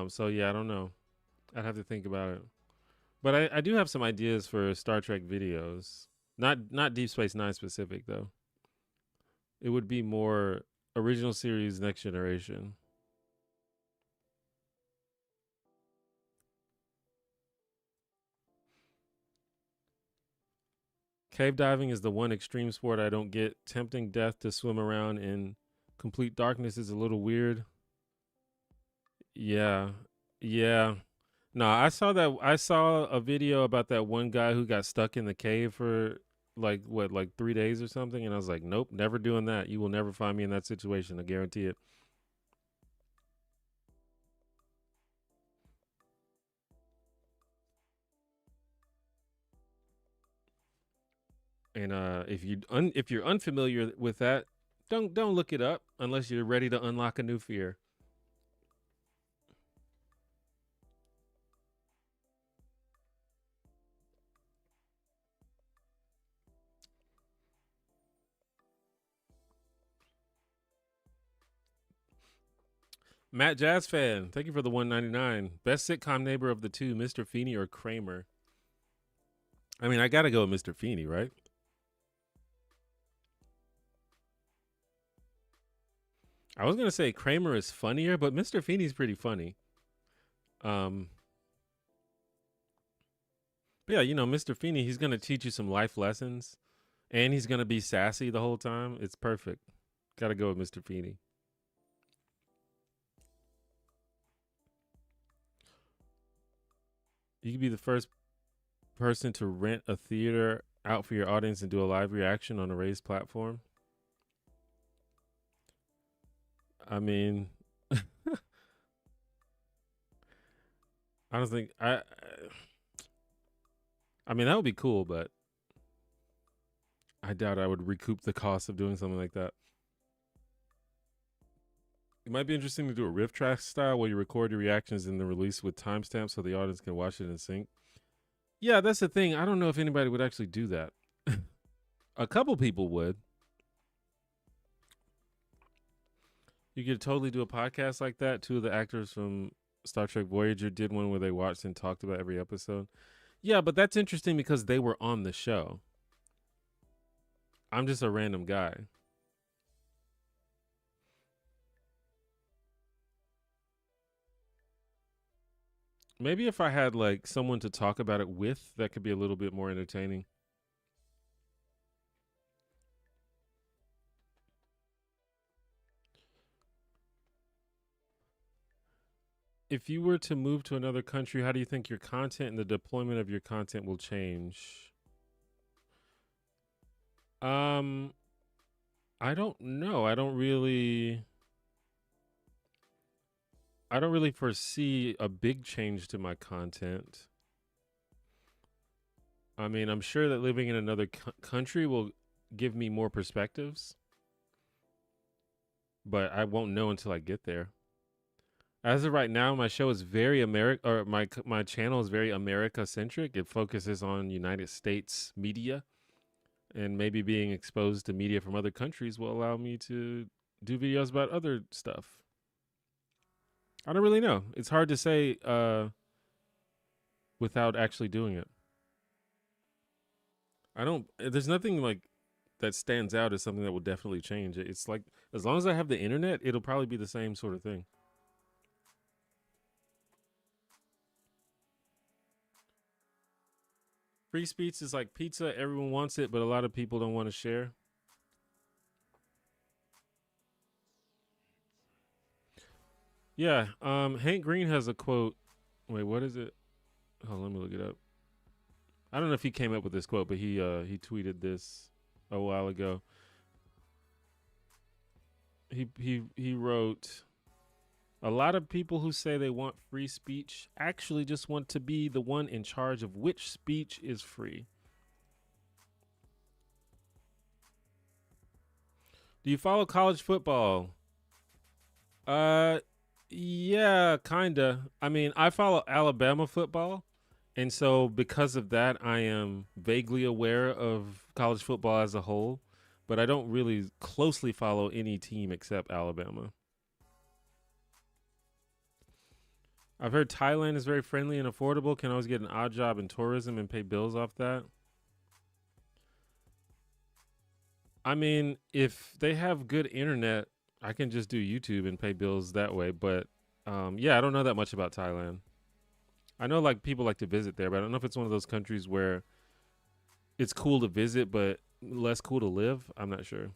So yeah, I don't know. I'd have to think about it. But I do have some ideas for Star Trek videos. Not Deep Space Nine specific though. It would be more original series, Next Generation. Cave diving is the one extreme sport I don't get. Tempting death to swim around in complete darkness is a little weird. Yeah. Yeah. No, I saw that. I saw a video about that one guy who got stuck in the cave for like 3 days or something, and I was like, nope, never doing that. You will never find me in that situation. I guarantee it. And if you're unfamiliar with that, don't look it up unless you're ready to unlock a new fear. Matt Jazz fan, thank you for the 199. Best sitcom neighbor of the two, Mr. Feeney or Kramer? I mean, I gotta go with Mr. Feeney, right? I was gonna say Kramer is funnier, but Mr. Feeney's pretty funny. Um, but yeah, Mr. Feeney, he's gonna teach you some life lessons, and he's gonna be sassy the whole time. It's perfect. Gotta go with Mr. Feeney. You could be the first person to rent a theater out for your audience and do a live reaction on a raised platform. I mean, I don't think I mean, that would be cool, but I doubt I would recoup the cost of doing something like that. It might be interesting to do a riff track style where you record your reactions and then release with timestamps so the audience can watch it in sync. Yeah, that's the thing. I don't know if anybody would actually do that. A couple people would. You could totally do a podcast like that. Two of the actors from Star Trek Voyager did one where they watched and talked about every episode. Yeah, but that's interesting because they were on the show. I'm just a random guy. Maybe if I had like someone to talk about it with, that could be a little bit more entertaining. If you were to move to another country, how do you think your content and the deployment of your content will change? Um, I don't know. I don't really foresee a big change to my content. I mean, I'm sure that living in another country will give me more perspectives, but I won't know until I get there. As of right now, my show is very America, or my channel is very America centric. It focuses on United States media, and maybe being exposed to media from other countries will allow me to do videos about other stuff. I don't really know. It's hard to say without actually doing it. I don't. There's nothing like that stands out as something that will definitely change. It's like as long as I have the internet, it'll probably be the same sort of thing. Free speech is like pizza. Everyone wants it, but a lot of people don't want to share. Yeah. Hank Green has a quote. Wait, what is it? Oh, let me look it up. I don't know if he came up with this quote, but he tweeted this a while ago. He wrote, a lot of people who say they want free speech actually just want to be the one in charge of which speech is free. Do you follow college football? Yeah, kinda. I mean, I follow Alabama football, and so because of that, I am vaguely aware of college football as a whole, but I don't really closely follow any team except Alabama. I've heard Thailand is very friendly and affordable. Can always get an odd job in tourism and pay bills off that. I mean, if they have good internet, I can just do YouTube and pay bills that way. But yeah, I don't know that much about Thailand. I know like people like to visit there, but I don't know if it's one of those countries where it's cool to visit, but less cool to live. I'm not sure.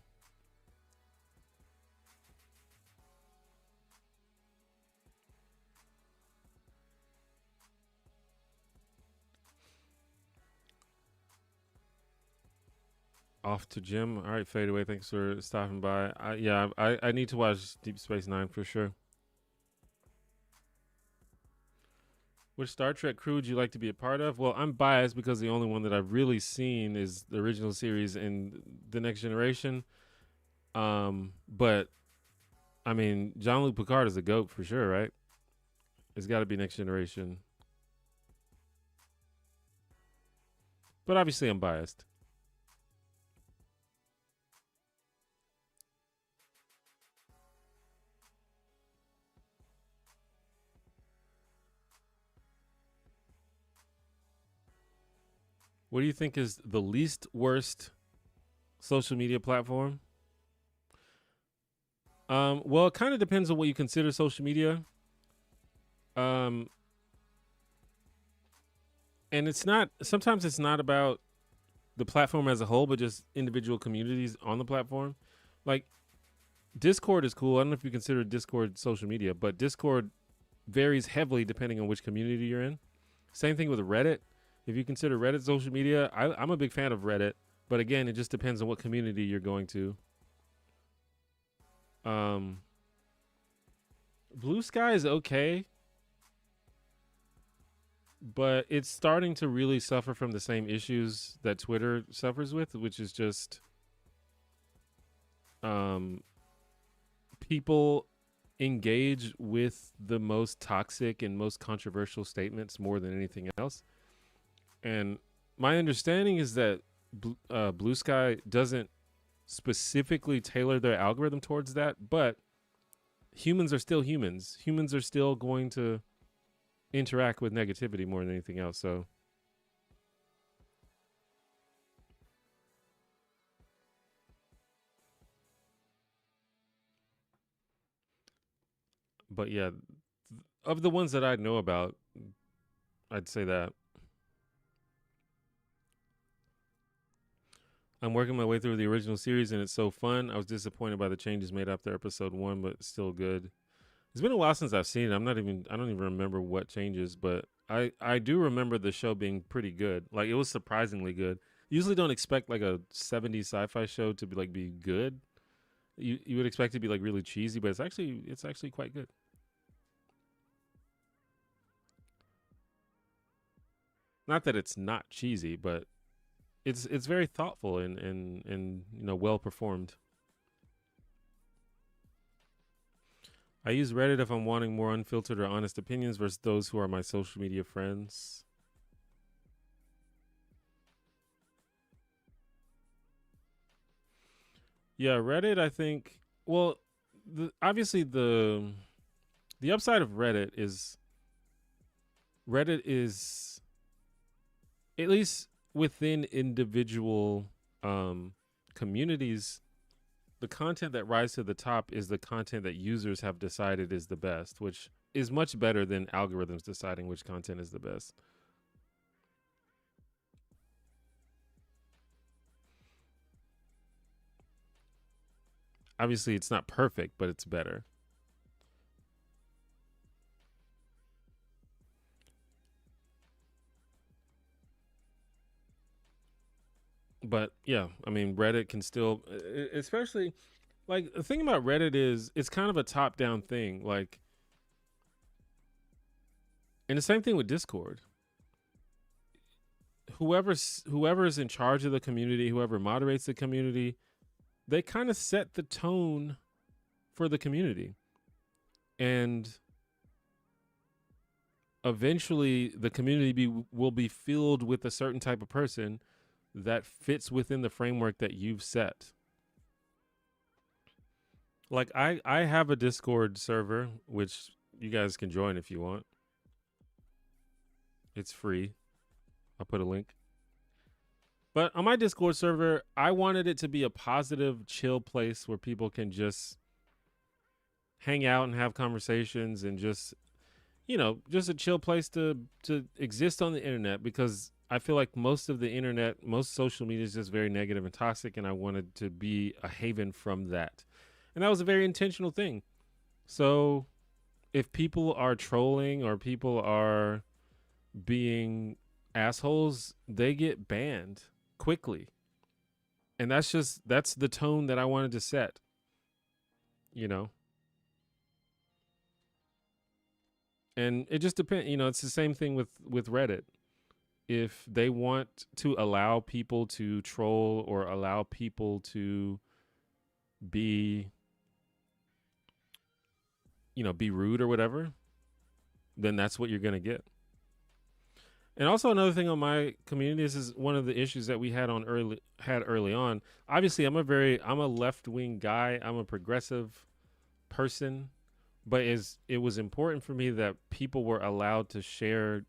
Off to gym. All right, fade away. Thanks for stopping by. I need to watch Deep Space Nine for sure. Which Star Trek crew would you like to be a part of? Well, I'm biased because the only one that I've really seen is the original series and the Next Generation. But I mean, Jean-Luc Picard is a goat for sure, right? It's got to be Next Generation. But obviously, I'm biased. What do you think is the least worst social media platform? Well, it kind of depends on what you consider social media. Um, and it's not. Sometimes it's not about the platform as a whole, but just individual communities on the platform. Like Discord is cool. I don't know if you consider Discord social media, but Discord varies heavily depending on which community you're in. Same thing with Reddit. If you consider Reddit social media, I'm a big fan of Reddit, but again, it just depends on what community you're going to. Um, Blue Sky is okay, but it's starting to really suffer from the same issues that Twitter suffers with, which is just um, people engage with the most toxic and most controversial statements more than anything else. And my understanding is that Blue Sky doesn't specifically tailor their algorithm towards that, but humans are still humans. Humans are still going to interact with negativity more than anything else. So, but yeah, of the ones that I know about, I'd say that. I'm working my way through the original series and it's so fun. I was disappointed by the changes made after episode 1, but it's still good. It's been a while since I've seen it. I don't even remember what changes, but I do remember the show being pretty good. Like it was surprisingly good. Usually don't expect like a 70s sci-fi show to be good. You would expect it to be like really cheesy, but it's actually quite good. Not that it's not cheesy, but it's very thoughtful and well performed. I use Reddit if I'm wanting more unfiltered or honest opinions versus those who are my social media friends. Yeah, Reddit. I think. Well, obviously the upside of Reddit is at least within individual communities, the content that rises to the top is the content that users have decided is the best, which is much better than algorithms deciding which content is the best. Obviously, it's not perfect, but it's better. But yeah, I mean, Reddit can still, especially like the thing about Reddit is it's kind of a top down thing. Like, and the same thing with Discord. Whoever's in charge of the community, whoever moderates the community, they kind of set the tone for the community. And eventually the community will be filled with a certain type of person that fits within the framework that you've set. Like I have a Discord server which you guys can join if you want. It's free. I'll put a link. But on my Discord server, I wanted it to be a positive, chill place where people can just hang out and have conversations and just, just a chill place to exist on the internet, because I feel like most of the internet, most social media is just very negative and toxic, and I wanted to be a haven from that. And that was a very intentional thing. So if people are trolling or people are being assholes, they get banned quickly. And that's the tone that I wanted to set, you know? And it just depends, it's the same thing with Reddit. If they want to allow people to troll or allow people to be, be rude or whatever, then that's what you're going to get. And also another thing on my community, this is one of the issues that we had early on. Obviously, I'm a left-wing guy. I'm a progressive person, but it was important for me that people were allowed to share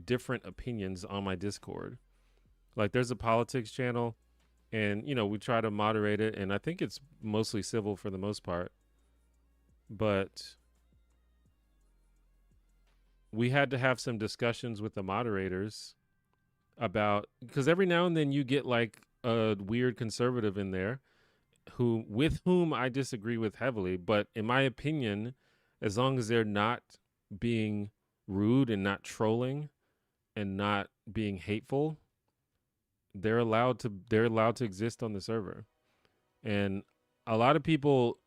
different opinions on my Discord. Like there's a politics channel, and we try to moderate it, and I think it's mostly civil for the most part. But we had to have some discussions with the moderators about, because every now and then you get like a weird conservative in there with whom I disagree with heavily, but in my opinion, as long as they're not being rude and not trolling and not being hateful, they're allowed to exist on the server. And a lot of people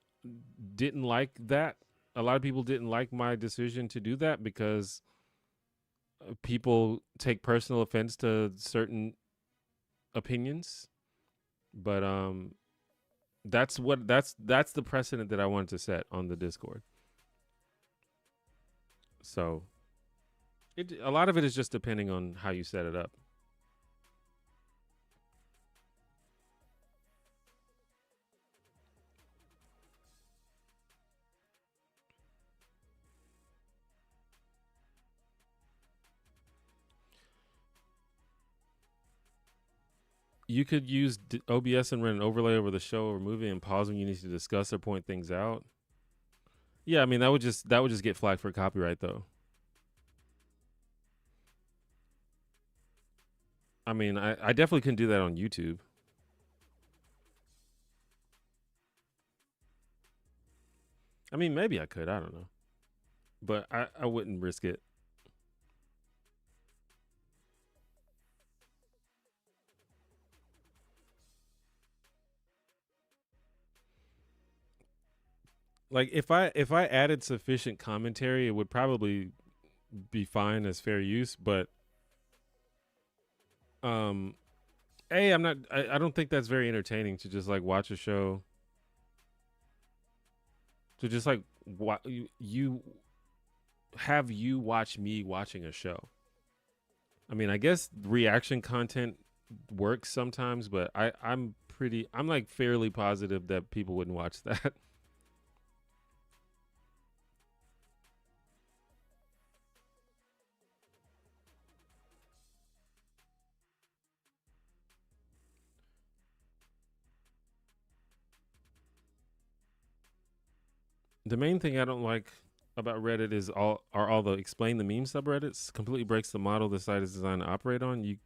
didn't like that. A lot of people didn't like my decision to do that because people take personal offense to certain opinions. But that's the precedent that I wanted to set on the Discord. So a lot of it is just depending on how you set it up. You could use OBS and run an overlay over the show or movie and pause when you need to discuss or point things out. Yeah, I mean that would just get flagged for copyright though. I mean, I definitely couldn't do that on YouTube. I mean, maybe I could. I don't know. But I wouldn't risk it. Like if I added sufficient commentary, it would probably be fine as fair use. But I'm not. I don't think that's very entertaining to just like watch a show. To just like you watch me watching a show. I mean, I guess reaction content works sometimes, but I'm like fairly positive that people wouldn't watch that. The main thing I don't like about Reddit is all the explain the meme subreddits. Completely breaks the model the site is designed to operate on. You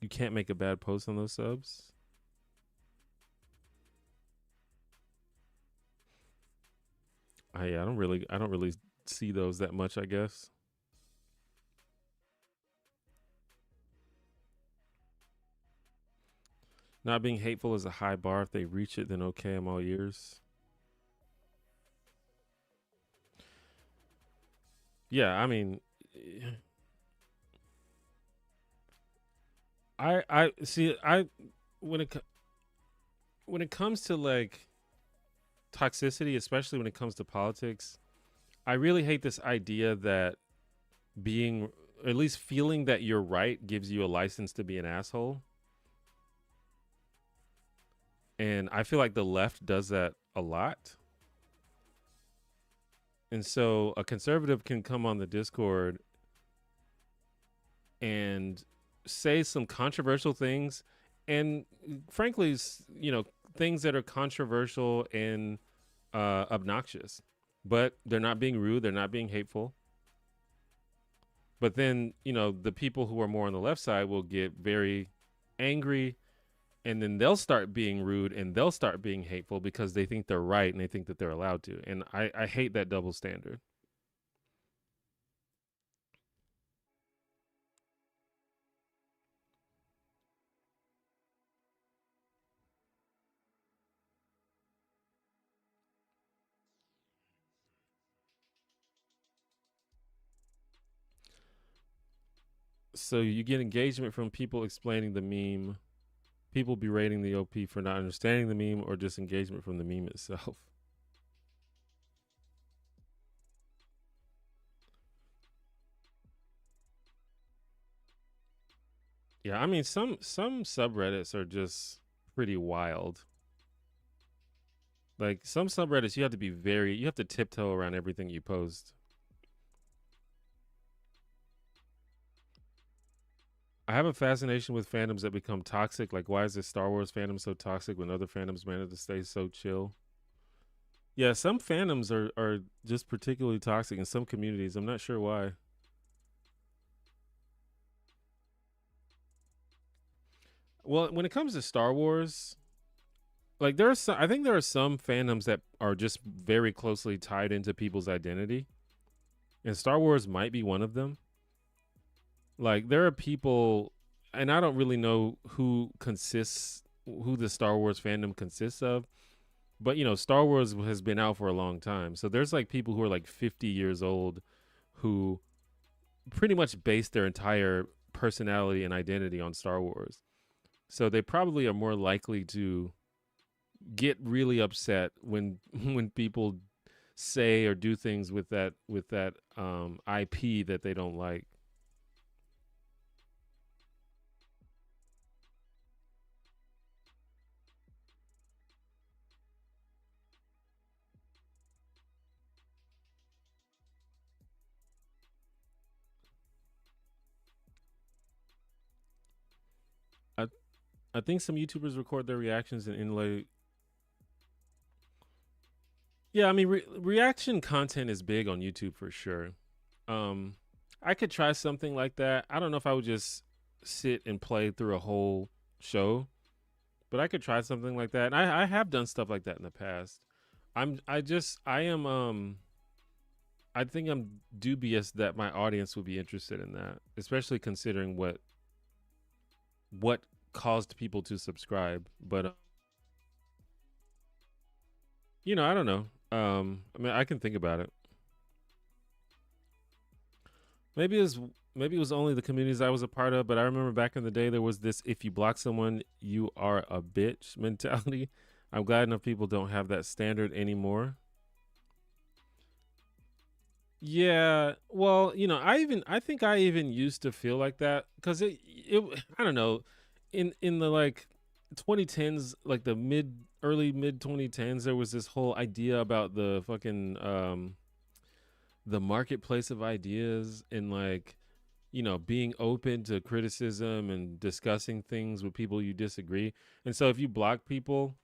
can't make a bad post on those subs. I don't really see those that much, I guess. Not being hateful is a high bar. If they reach it, then okay, I'm all ears. Yeah, I mean, I see. When it when it comes to like toxicity, especially when it comes to politics, I really hate this idea that being, at least feeling that you're right, gives you a license to be an asshole. And I feel like the left does that a lot. And so a conservative can come on the Discord and say some controversial things, and frankly, things that are controversial and obnoxious, but they're not being rude, they're not being hateful. But then, the people who are more on the left side will get very angry, and then they'll start being rude and they'll start being hateful because they think they're right and they think that they're allowed to. And I hate that double standard. So you get engagement from people explaining the meme, people berating the OP for not understanding the meme, or just engagement from the meme itself. Yeah, I mean, some subreddits are just pretty wild. Like some subreddits, you have to tiptoe around everything you post. I have a fascination with fandoms that become toxic. Like, why is this Star Wars fandom so toxic when other fandoms manage to stay so chill? Yeah, some fandoms are just particularly toxic in some communities. I'm not sure why. Well, when it comes to Star Wars, like I think there are some fandoms that are just very closely tied into people's identity, and Star Wars might be one of them. Like there are people, and I don't really know who the Star Wars fandom consists of, but Star Wars has been out for a long time. So there's like people who are like 50 years old who pretty much base their entire personality and identity on Star Wars. So they probably are more likely to get really upset when when people say or do things with that IP that they don't like. I I think some YouTubers record their reactions and inlay. Yeah, I mean reaction content is big on YouTube for sure. Um I could try something like that. I don't know if I would just sit and play through a whole show, but I could try something like that. And I have done stuff like that in the past. I am I think I'm dubious that my audience would be interested in that, especially considering what caused people to subscribe. But I don't know. I mean, I can think about it. Maybe it was maybe it was only the communities I was a part of, but I remember back in the day there was this if you block someone, you are a bitch mentality. I'm glad enough people don't have that standard anymore. Yeah, well, I think I even used to feel like that cuz it I don't know, in the like 2010s, like the mid 2010s, there was this whole idea about the fucking the marketplace of ideas, and like being open to criticism and discussing things with people you disagree. And so if you block people,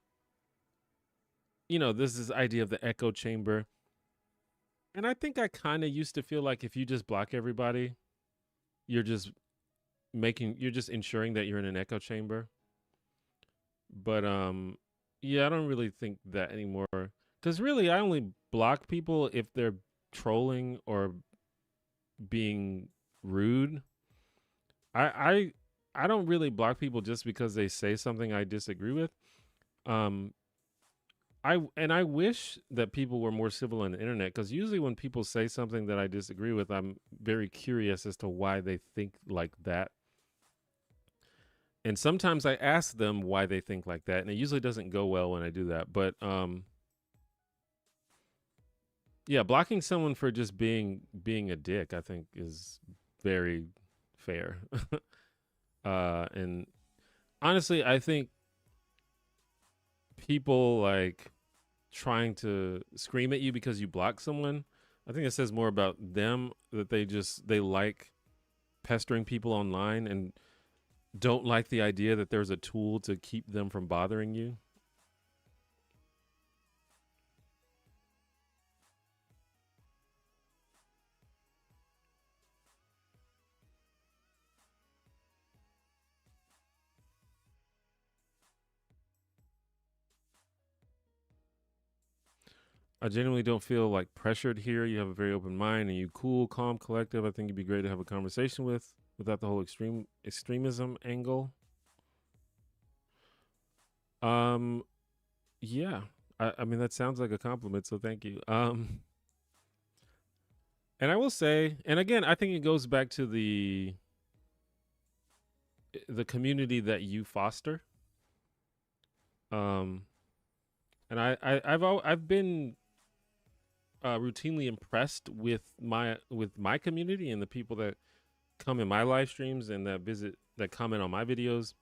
there's this idea of the echo chamber. And I think I kind of used to feel like if you just block everybody, you're just you're just ensuring that you're in an echo chamber. But yeah, I don't really think that anymore. Cuz really I only block people if they're trolling or being rude. I I I don't really block people just because they say something I disagree with. Um I wish that people were more civil on the internet, cuz usually when people say something that I disagree with, I'm very curious as to why they think like that. And sometimes I ask them why they think like that, and it usually doesn't go well when I do that. But yeah, blocking someone for just being a dick, I think, is very fair. And honestly, I think people like trying to scream at you because you block someone, I think it says more about them, that they like pestering people online and don't like the idea that there's a tool to keep them from bothering you. I genuinely don't feel like pressured here. You have a very open mind and you cool, calm, collective. I think you'd be great to have a conversation with without the whole extremism angle. Um yeah. I mean that sounds like a compliment, so thank you. And I will say, and again, I think it goes back to the community that you foster. Um and I've been routinely impressed with my community and the people that come in my live streams and that comment on my videos.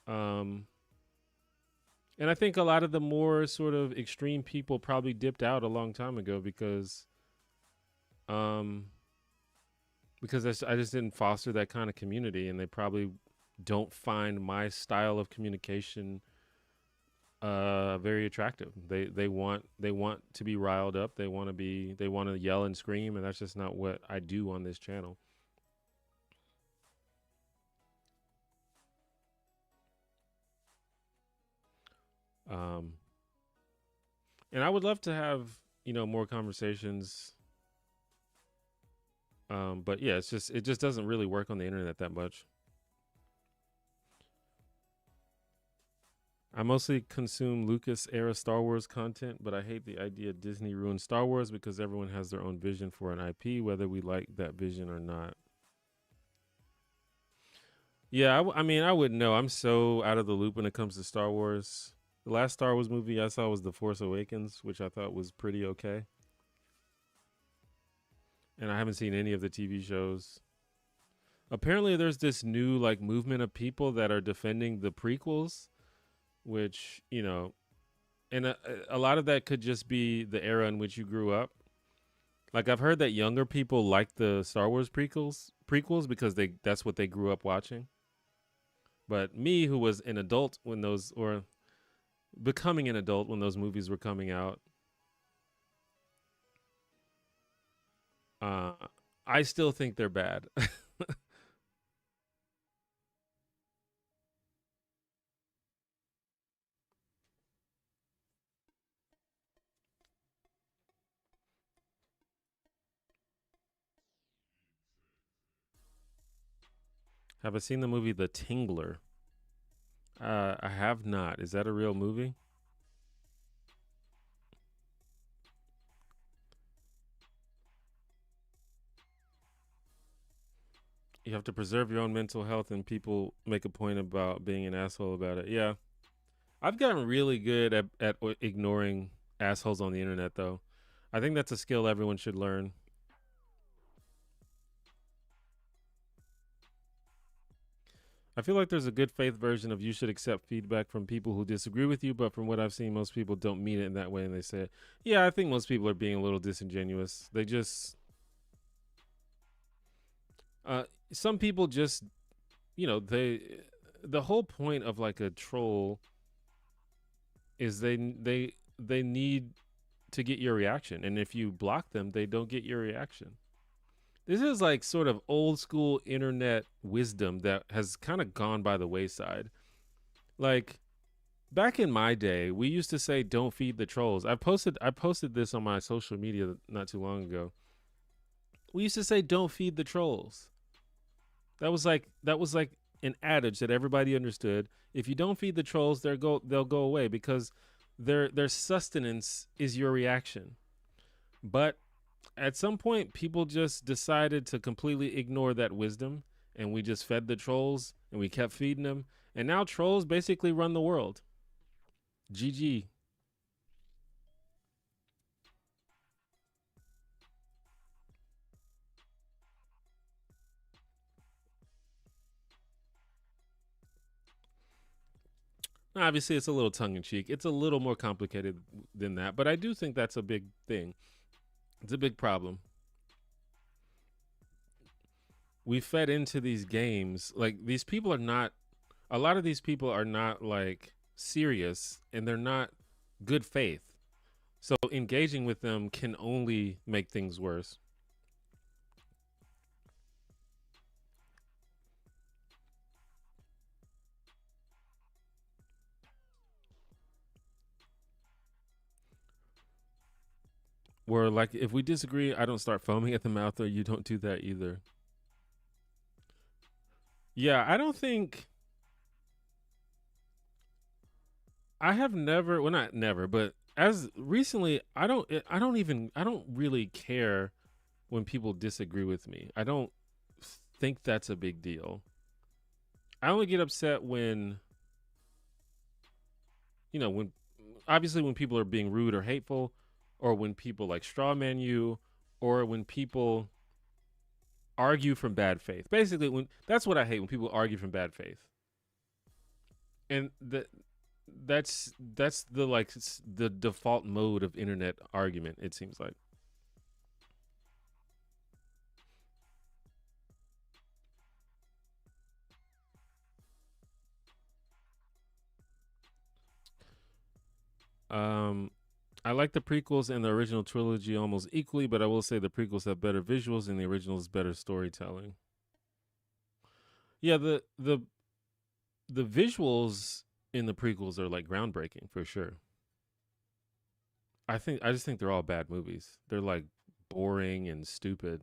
Um, and I think a lot of the more sort of extreme people probably dipped out a long time ago um, because I just didn't foster that kind of community, and they probably don't find my style of communication very attractive. They want to be riled up. They want to yell and scream, and that's just not what I do on this channel. Um, and I would love to have more conversations. But yeah, it just doesn't really work on the internet that much. I mostly consume Lucas era Star Wars content, but I hate the idea Disney ruined Star Wars because everyone has their own vision for an IP, whether we like that vision or not. Yeah, I mean, I wouldn't know. I'm so out of the loop when it comes to Star Wars. The last Star Wars movie I saw was The Force Awakens, which I thought was pretty okay. And I haven't seen any of the TV shows. Apparently, there's this new like movement of people that are defending the prequels, which and a lot of that could just be the era in which you grew up. Like I've heard that younger people like the Star Wars prequels because that's what they grew up watching. But me, who was an adult when those or becoming an adult when those movies were coming out, uh, I still think they're bad. Have I seen the movie The Tingler? I have not. Is that a real movie? You have to preserve your own mental health, and people make a point about being an asshole about it. Yeah, I've gotten really good at ignoring assholes on the internet, though. I think that's a skill everyone should learn. I feel like there's a good faith version of you should accept feedback from people who disagree with you, but from what I've seen, most people don't mean it in that way, and they say, "Yeah, I think most people are being a little disingenuous." They just, some people just, the whole point of like a troll is they need to get your reaction. And if you block them, they don't get your reaction. This is like sort of old school internet wisdom that has kind of gone by the wayside. Like back in my day, we used to say don't feed the trolls. I posted this on my social media not too long ago. We used to say don't feed the trolls. That was like an adage that everybody understood. If you don't feed the trolls, they'll go away because their sustenance is your reaction. But at some point, people just decided to completely ignore that wisdom, and we just fed the trolls, and we kept feeding them, and now trolls basically run the world. GG. Obviously, it's a little tongue in cheek. It's a little more complicated than that, but I do think that's a big thing. It's a big problem. We fed into these games. Like, these people are not, a lot of these people are not like serious, and they're not good faith. So engaging with them can only make things worse. Where like if we disagree, I don't start foaming at the mouth, or you don't do that either. Yeah, I don't think I have never, well, not never, but as recently, I don't really care when people disagree with me. I don't think that's a big deal. I only get upset when, when obviously when people are being rude or hateful, or when people like strawman you, or when people argue from bad faith. Basically, when that's what I hate, when people argue from bad faith. And that's the like the default mode of internet argument, it seems like. Um I like the prequels and the original trilogy almost equally, but I will say the prequels have better visuals and the original is better storytelling. Yeah, the visuals in the prequels are like groundbreaking for sure. I just think they're all bad movies. They're like boring and stupid.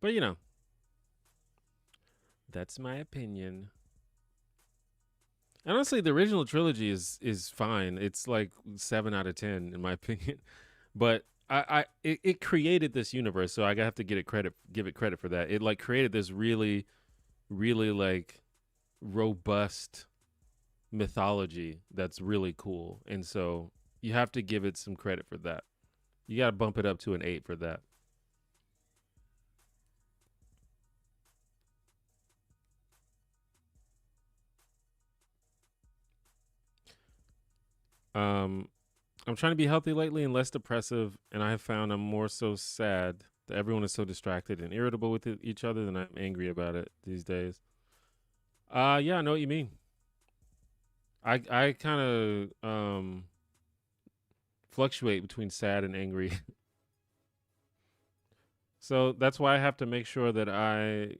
But that's my opinion. Honestly, the original trilogy is fine. It's like 7 out of 10 in my opinion. But it created this universe, so I have to give it credit for that. It like created this really, really like robust mythology that's really cool, and so you have to give it some credit for that. You got to bump it up to an 8 for that. Um, I'm trying to be healthy lately and less depressive, and I have found I'm more so sad that everyone is so distracted and irritable with each other than I'm angry about it these days. Yeah, I know what you mean. I kind of fluctuate between sad and angry. So that's why I have to make sure that I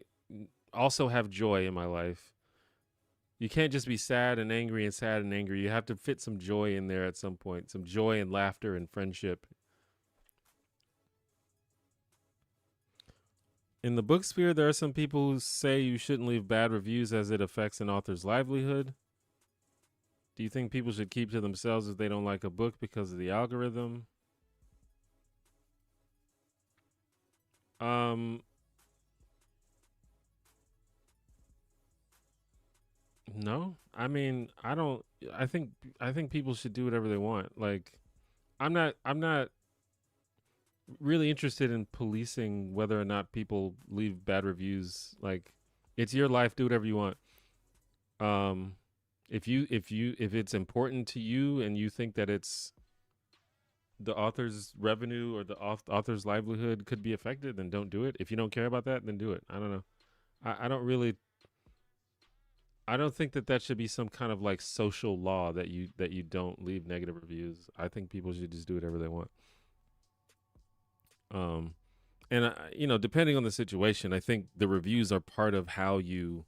also have joy in my life. You can't just be sad and angry and sad and angry. You have to fit some joy in there at some point, some joy and laughter and friendship. In the book sphere, there are some people who say you shouldn't leave bad reviews as it affects an author's livelihood. Do you think people should keep to themselves if they don't like a book because of the algorithm? Um, no. I mean, I don't. I think people should do whatever they want. Like, I'm not really interested in policing whether or not people leave bad reviews. Like, it's your life. Do whatever you want. Um, if it's important to you and you think that it's the author's revenue or the author's livelihood could be affected, then don't do it. If you don't care about that, then do it. I don't know. I don't really. I don't think that that should be some kind of like social law that you don't leave negative reviews. I think people should just do whatever they want. Um, and depending on the situation, I think the reviews are part of how you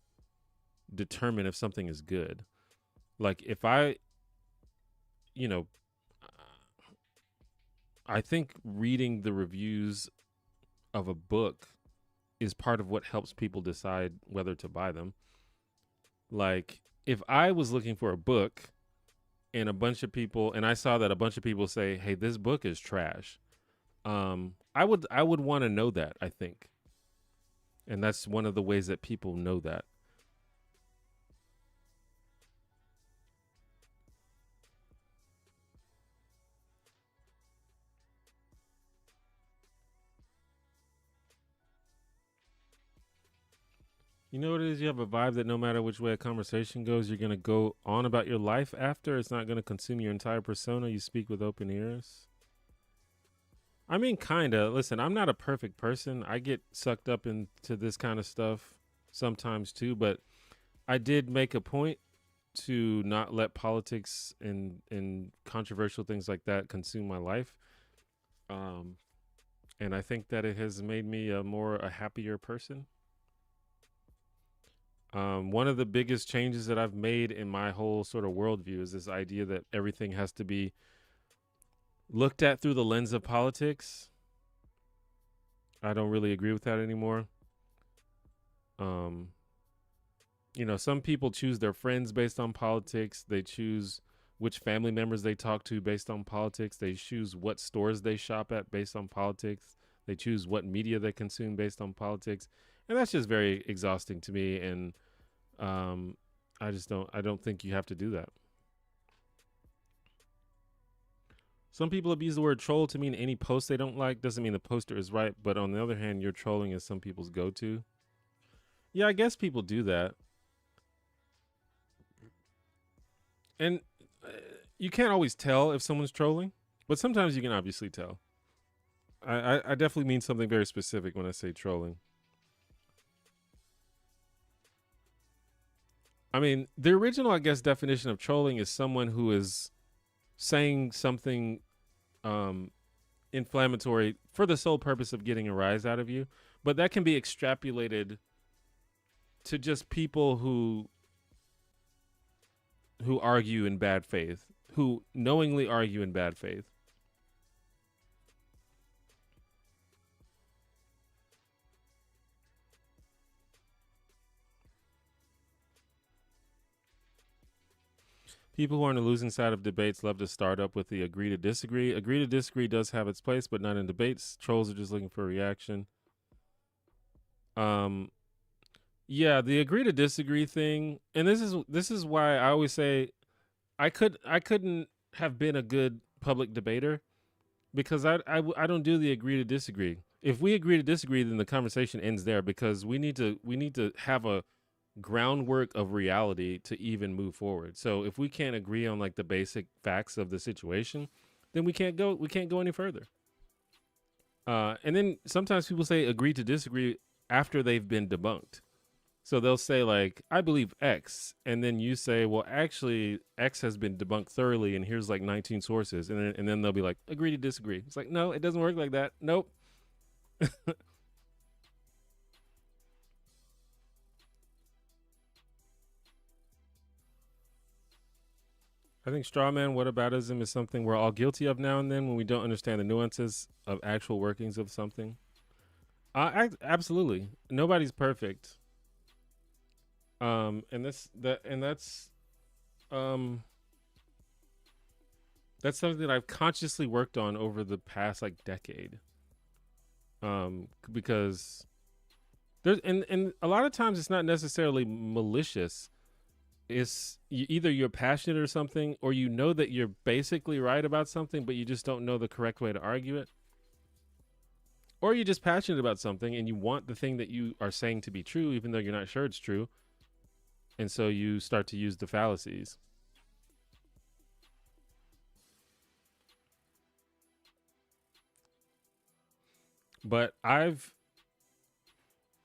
determine if something is good. Like if you know, I think reading the reviews of a book is part of what helps people decide whether to buy them. Like if I was looking for a book and a bunch of people and I saw that a bunch of people say, "Hey, this book is trash." I would want to know that, I think. And that's one of the ways that people know that. You know what it is? You have a vibe that no matter which way a conversation goes, you're going to go on about your life after. It's not going to consume your entire persona. You speak with open ears. I mean, kind of. Listen, I'm not a perfect person. I get sucked up into this kind of stuff sometimes too, but I did make a point to not let politics and controversial things like that consume my life. Um, and I think that it has made me a happier person. One of the biggest changes that I've made in my whole sort of worldview is this idea that everything has to be looked at through the lens of politics. I don't really agree with that anymore. Um, some people choose their friends based on politics. They choose which family members they talk to based on politics. They choose what stores they shop at based on politics. They choose what media they consume based on politics. And that's just very exhausting to me. And um, I don't think you have to do that. Some people abuse the word troll to mean any post they don't like. Doesn't mean the poster is right. But on the other hand, your trolling is some people's go to. Yeah, I guess people do that. And uh, you can't always tell if someone's trolling, but sometimes you can obviously tell. I definitely mean something very specific when I say trolling. I mean, the original, I guess, definition of trolling is someone who is saying something um, inflammatory for the sole purpose of getting a rise out of you. But that can be extrapolated to just people who argue in bad faith, who knowingly argue in bad faith. People who are on the losing side of debates love to start up with the agree to disagree. Agree to disagree does have its place, but not in debates. Trolls are just looking for a reaction. Um, yeah, the agree to disagree thing, and this is why I always say I couldn't have been a good public debater because I don't do the agree to disagree. If we agree to disagree, then the conversation ends there because we need to have a groundwork of reality to even move forward. So if we can't agree on like the basic facts of the situation, then we can't go any further. And then sometimes people say agree to disagree after they've been debunked. So they'll say like I believe X, and then you say, well, actually X has been debunked thoroughly, and here's like 19 sources, and then they'll be like agree to disagree. It's like no, it doesn't work like that. Nope. I think straw man whataboutism is something we're all guilty of now and then when we don't understand the nuances of actual workings of something. Absolutely, nobody's perfect. And this that and um that's something that I've consciously worked on over the past like decade. Because and a lot of times it's not necessarily malicious. It's either you're passionate or something, or you know that you're basically right about something, but you just don't know the correct way to argue it, or you're just passionate about something and you want the thing that you are saying to be true, even though you're not sure it's true, and so you start to use the fallacies. But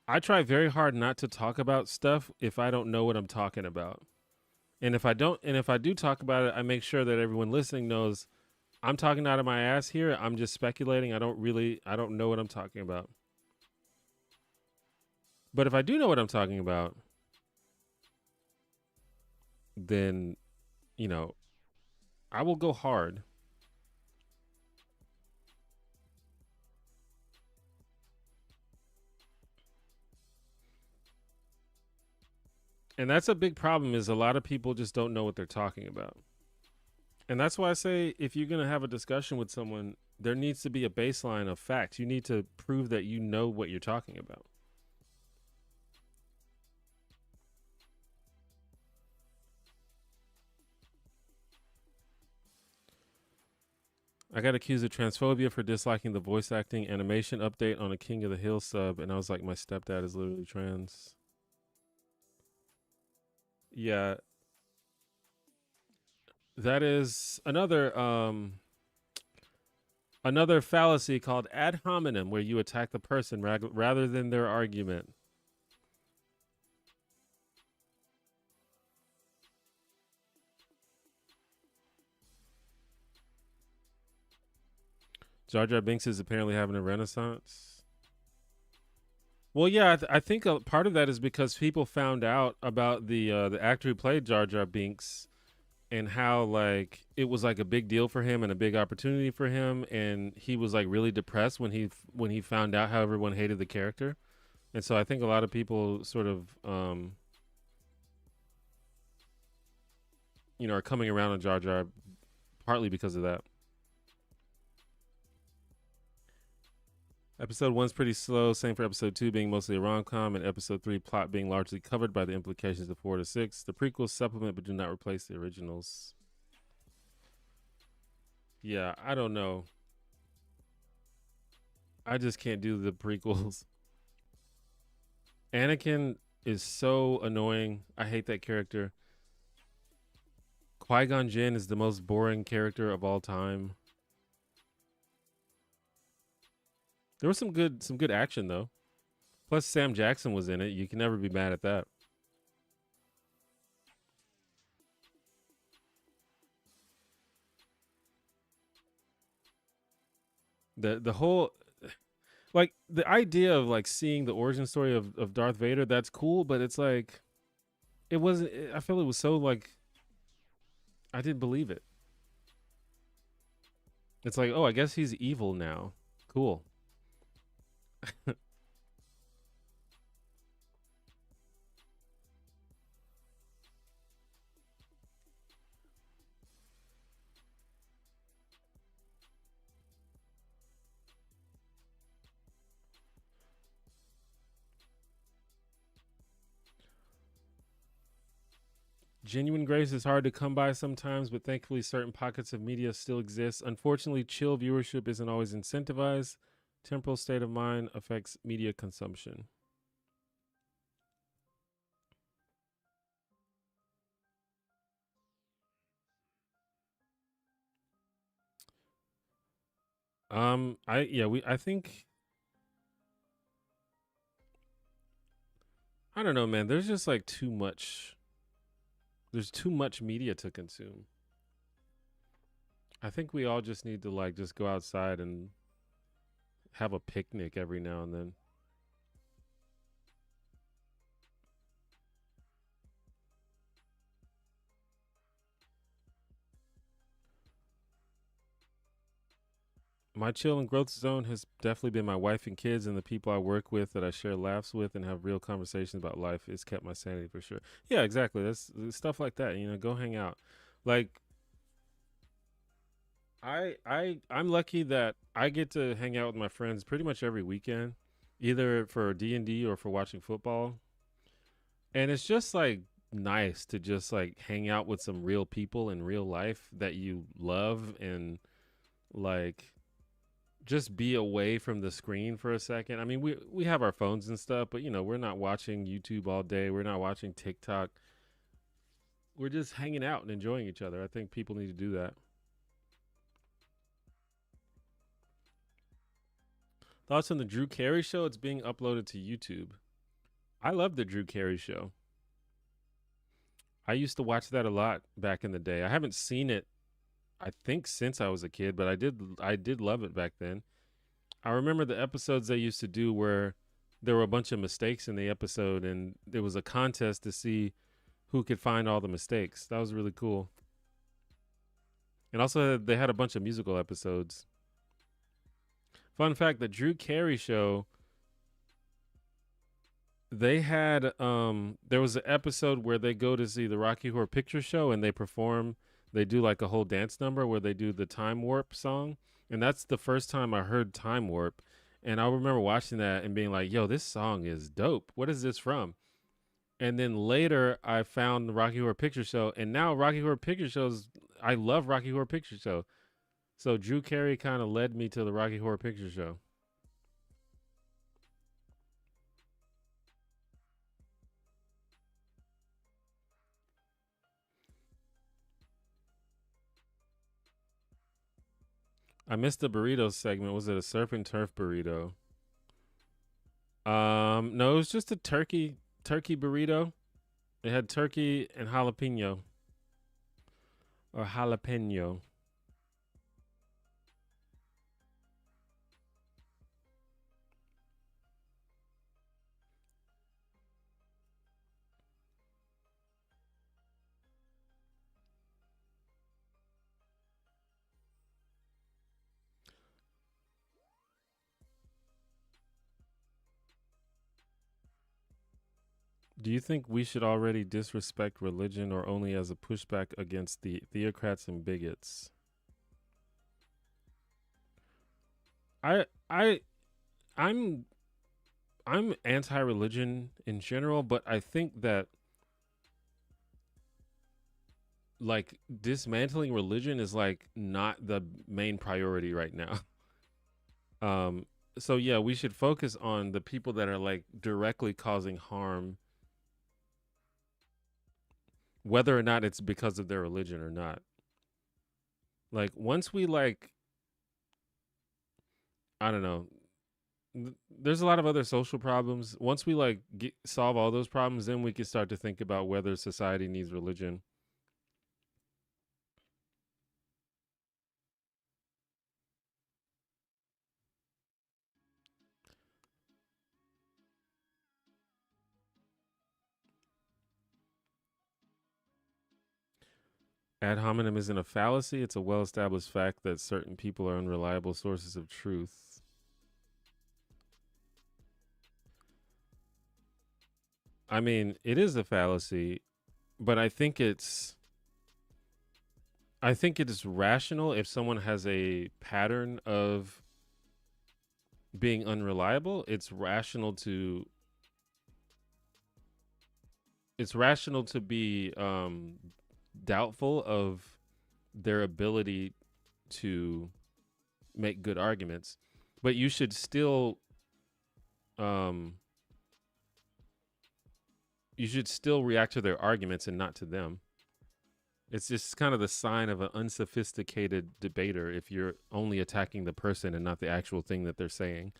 I try very hard not to talk about stuff if I don't know what I'm talking about. And if I don't, and if I do talk about it, I make sure that everyone listening knows I'm talking out of my ass here. I'm just speculating. I don't know what I'm talking about. But if I do know what I'm talking about, then, you know, I will go hard. And that's a big problem is a lot of people just don't know what they're talking about. And that's why I say if you're going to have a discussion with someone, there needs to be a baseline of facts. You need to prove that you know what you're talking about. I got accused of transphobia for disliking the voice acting animation update on a King of the Hill sub, and I was like, my stepdad is literally trans. Yeah, that is another fallacy called ad hominem, where you attack the person rather than their argument. Jar Jar Binks is apparently having a renaissance. Well, yeah, I think a part of that is because people found out about the actor who played Jar Jar Binks and how like it was like a big deal for him and a big opportunity for him, and he was like really depressed when he found out how everyone hated the character, and so I think a lot of people sort of are coming around on Jar Jar partly because of that. Episode one's pretty slow. Same for episode two being mostly a rom com, and episode three plot being largely covered by the implications of 4 to 6. The prequels supplement but do not replace the originals. Yeah, I don't know. I just can't do the prequels. Anakin is so annoying. I hate that character. Qui-Gon Jinn is the most boring character of all time. There was some good action though. Plus Sam Jackson was in it. You can never be mad at that. The whole like the idea of like seeing the origin story of Darth Vader, that's cool, but it's like it wasn't I feel it was so like I didn't believe it. It's like, oh, I guess he's evil now. Cool. Genuine grace is hard to come by sometimes, but thankfully certain pockets of media still exist. Unfortunately, chill viewership isn't always incentivized. Temporal state of mind affects media consumption. I think I don't know, man. There's just like too much. There's too much media to consume. I think we all just need to like just go outside and have a picnic every now and then. My chill and growth zone has definitely been my wife and kids and the people I work with that I share laughs with and have real conversations about life. It's kept my sanity for sure. Yeah, exactly. That's stuff like that. Go hang out. Like I'm lucky that I get to hang out with my friends pretty much every weekend, either for D&D or for watching football. And it's just like nice to just like hang out with some real people in real life that you love and like just be away from the screen for a second. I mean, we have our phones and stuff, but we're not watching YouTube all day. We're not watching TikTok. We're just hanging out and enjoying each other. I think people need to do that. Thoughts on the Drew Carey show? It's being uploaded to YouTube. I love the Drew Carey show. I used to watch that a lot back in the day. I haven't seen it, I think, since I was a kid, but I did love it back then. I remember the episodes they used to do where there were a bunch of mistakes in the episode and there was a contest to see who could find all the mistakes. That was really cool. And also they had a bunch of musical episodes. Fun fact, the Drew Carey show, they had there was an episode where they go to see the Rocky Horror Picture Show and they do like a whole dance number where they do the Time Warp song. And that's the first time I heard Time Warp. And I remember watching that and being like, yo, this song is dope. What is this from? And then later I found the Rocky Horror Picture Show. And now Rocky Horror Picture Shows, I love Rocky Horror Picture Show. So Drew Carey kind of led me to the Rocky Horror Picture Show. I missed the burrito segment. Was it a surf and turf burrito? No, it was just a turkey burrito. It had turkey and jalapeno or jalapeno. Do you think we should already disrespect religion or only as a pushback against the theocrats and bigots? I I I'm I'm anti-religion in general, but I think that like dismantling religion is like not the main priority right now. Um so yeah, we should focus on the people that are like directly causing harm, whether or not it's because of their religion or not. Like once we like, I don't know, there's a lot of other social problems. Once we like solve all those problems, then we can start to think about whether society needs religion. Ad hominem isn't a fallacy. It's a well established fact that certain people are unreliable sources of truth. I mean, it is a fallacy, but I think it is rational if someone has a pattern of being unreliable. It's rational to be doubtful of their ability to make good arguments, but um you should still react to their arguments and not to them. It's just kind of the sign of an unsophisticated debater if you're only attacking the person and not the actual thing that they're saying.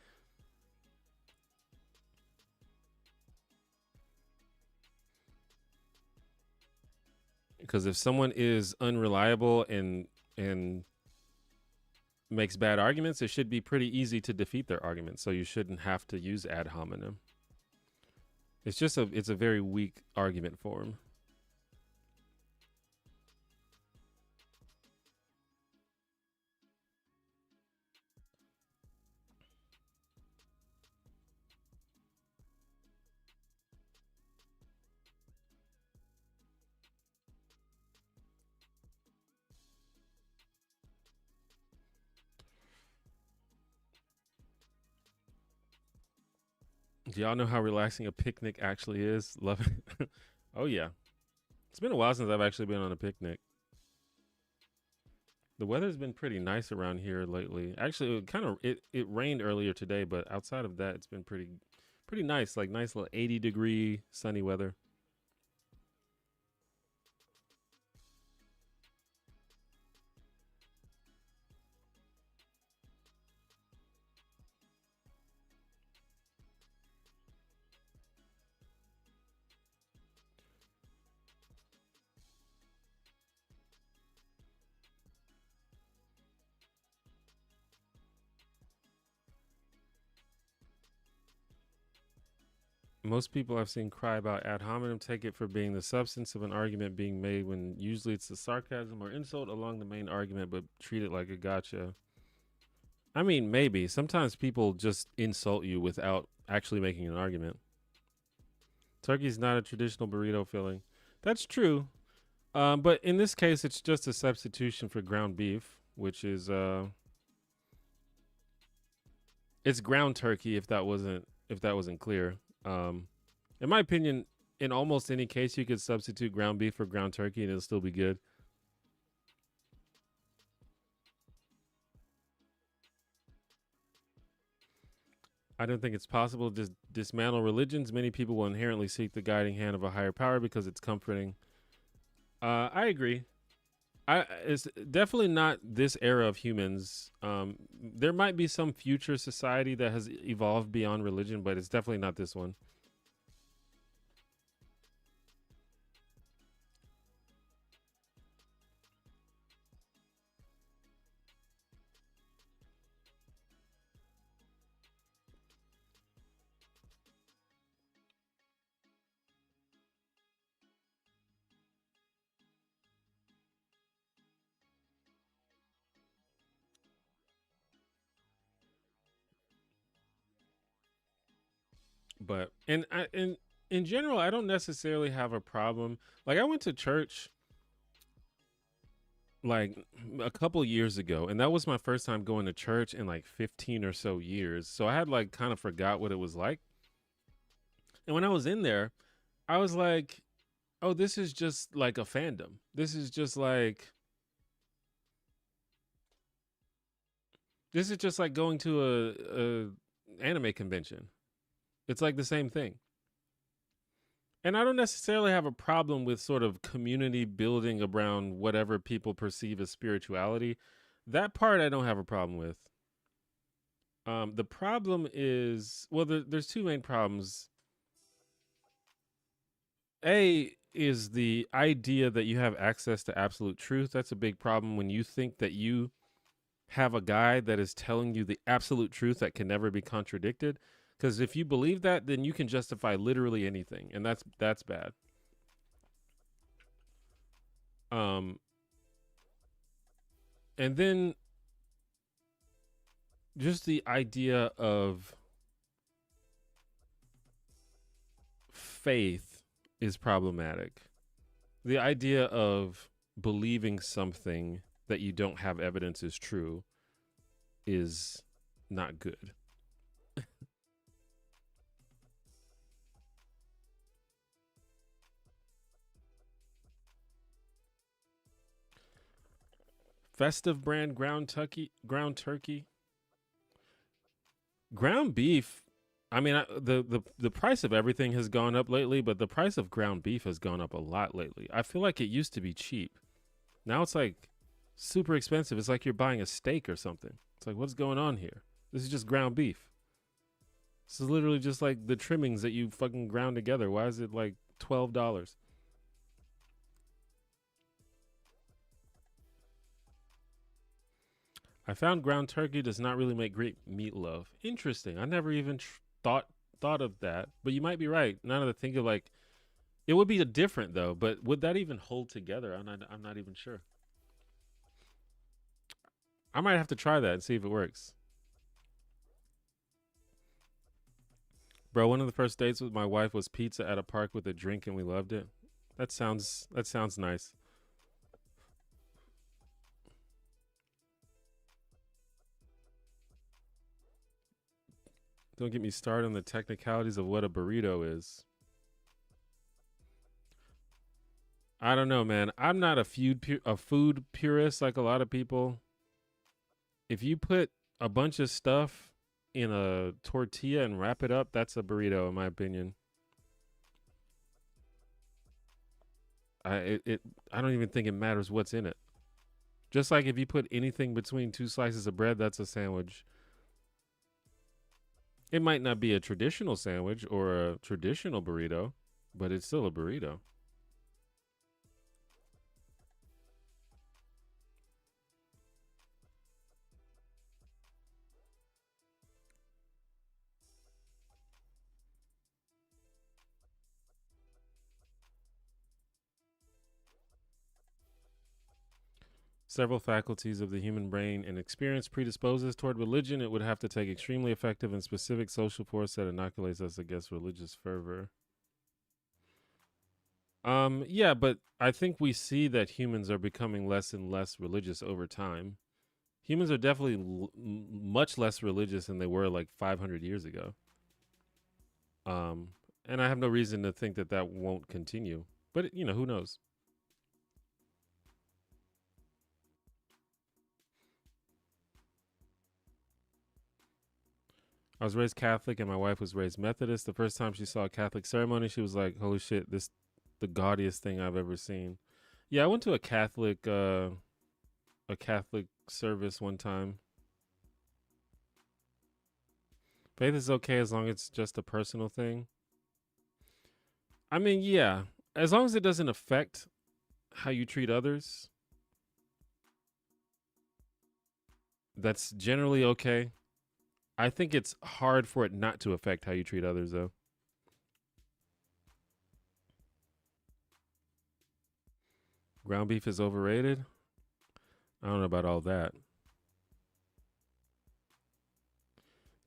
Because if someone is unreliable and makes bad arguments, it should be pretty easy to defeat their arguments. So you shouldn't have to use ad hominem. It's a very weak argument form. Do y'all know how relaxing a picnic actually is? Love it. Oh yeah. It's been a while since I've actually been on a picnic. The weather's been pretty nice around here lately. Actually, it rained earlier today, but outside of that, it's been pretty nice. Like nice little 80-degree sunny weather. Most people I've seen cry about ad hominem take it for being the substance of an argument being made when usually it's the sarcasm or insult along the main argument, but treat it like a gotcha. I mean, maybe. Sometimes people just insult you without actually making an argument. Turkey's not a traditional burrito filling. That's true. But in this case, it's just a substitution for ground beef, which is it's ground turkey. If that wasn't clear, in my opinion, in almost any case, you could substitute ground beef for ground turkey, and it'll still be good. I don't think it's possible to dismantle religions. Many people will inherently seek the guiding hand of a higher power because it's comforting. I agree. It's definitely not this era of humans. There might be some future society that has evolved beyond religion, but it's definitely not this one. But in general, I don't necessarily have a problem. Like I went to church like a couple years ago, and that was my first time going to church in like 15 or so years. So I had like kind of forgot what it was like. And when I was in there, I was like, "Oh, this is just like a fandom. This is just like going to a anime convention. It's like the same thing." And I don't necessarily have a problem with sort of community building around whatever people perceive as spirituality. That part I don't have a problem with. The problem is, well, there's two main problems. A is the idea that you have access to absolute truth. That's a big problem when you think that you have a guide that is telling you the absolute truth that can never be contradicted. Because if you believe that, then you can justify literally anything, and that's bad. Um, and then just the idea of faith is problematic. The idea of believing something that you don't have evidence is true is not good. Festive brand ground turkey, ground beef. I mean, the price of everything has gone up lately, but the price of ground beef has gone up a lot lately. I feel like it used to be cheap. Now it's like super expensive. It's like you're buying a steak or something. It's like, what's going on here? This is just ground beef. This is literally just like the trimmings that you fucking ground together. Why is it like $12? I found ground turkey does not really make great meatloaf. Interesting. I never even thought of that, but you might be right. Now that I think of like, it would be a different though. But would that even hold together? I'm not even sure. I might have to try that and see if it works. Bro, one of the first dates with my wife was pizza at a park with a drink, and we loved it. That sounds nice. Don't get me started on the technicalities of what a burrito is. I don't know, man. I'm not a food purist like a lot of people. If you put a bunch of stuff in a tortilla and wrap it up, that's a burrito, in my opinion. I it, it I don't even think it matters what's in it. Just like if you put anything between two slices of bread, that's a sandwich. It might not be a traditional sandwich or a traditional burrito, but it's still a burrito. several faculties of the human brain and experience predisposes toward religion, it would have to take extremely effective and specific social force that inoculates us against religious fervor. Yeah, but I think we see that humans are becoming less and less religious over time. Humans are definitely much less religious than they were like 500 years ago. Um, and I have no reason to think that that won't continue. But you know, who knows? I was raised Catholic, and my wife was raised Methodist. The first time she saw a Catholic ceremony, she was like, "Holy shit, this the gaudiest thing I've ever seen." Yeah, I went to a Catholic service one time. Faith is okay as long as it's just a personal thing. I mean, yeah, as long as it doesn't affect how you treat others, that's generally okay. I think it's hard for it not to affect how you treat others, though. Ground beef is overrated. I don't know about all that.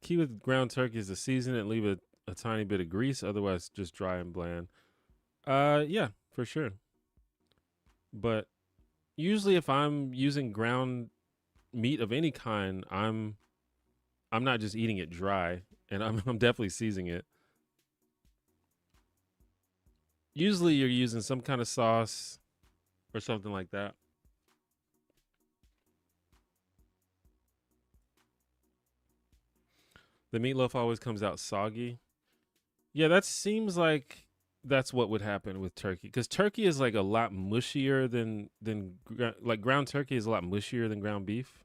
Key with ground turkey is to season it and leave a tiny bit of grease, otherwise just dry and bland. Yeah, for sure. But usually if I'm using ground meat of any kind, I'm not just eating it dry, and I'm definitely seasoning it. Usually you're using some kind of sauce or something like that. The meatloaf always comes out soggy. Yeah, that seems like that's what would happen with turkey, because turkey is like a lot mushier than like ground turkey is a lot mushier than ground beef.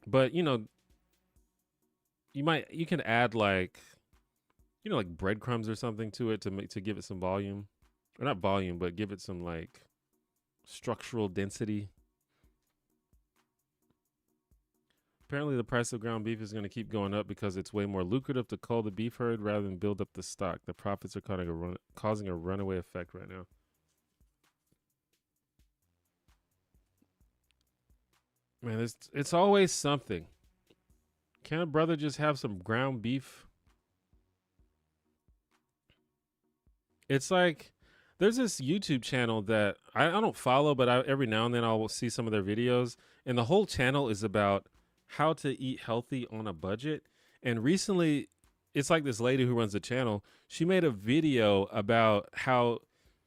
But you know, you can add like like breadcrumbs or something to it to give it some volume, or not volume, but give it some like structural density. Apparently, the price of ground beef is going to keep going up because it's way more lucrative to cull the beef herd rather than build up the stock. The profits are causing a runaway effect right now. Man, it's always something. Can a brother just have some ground beef? It's like there's this YouTube channel that I don't follow, but every now and then I'll see some of their videos, and the whole channel is about how to eat healthy on a budget. And recently, it's like this lady who runs the channel. She made a video about how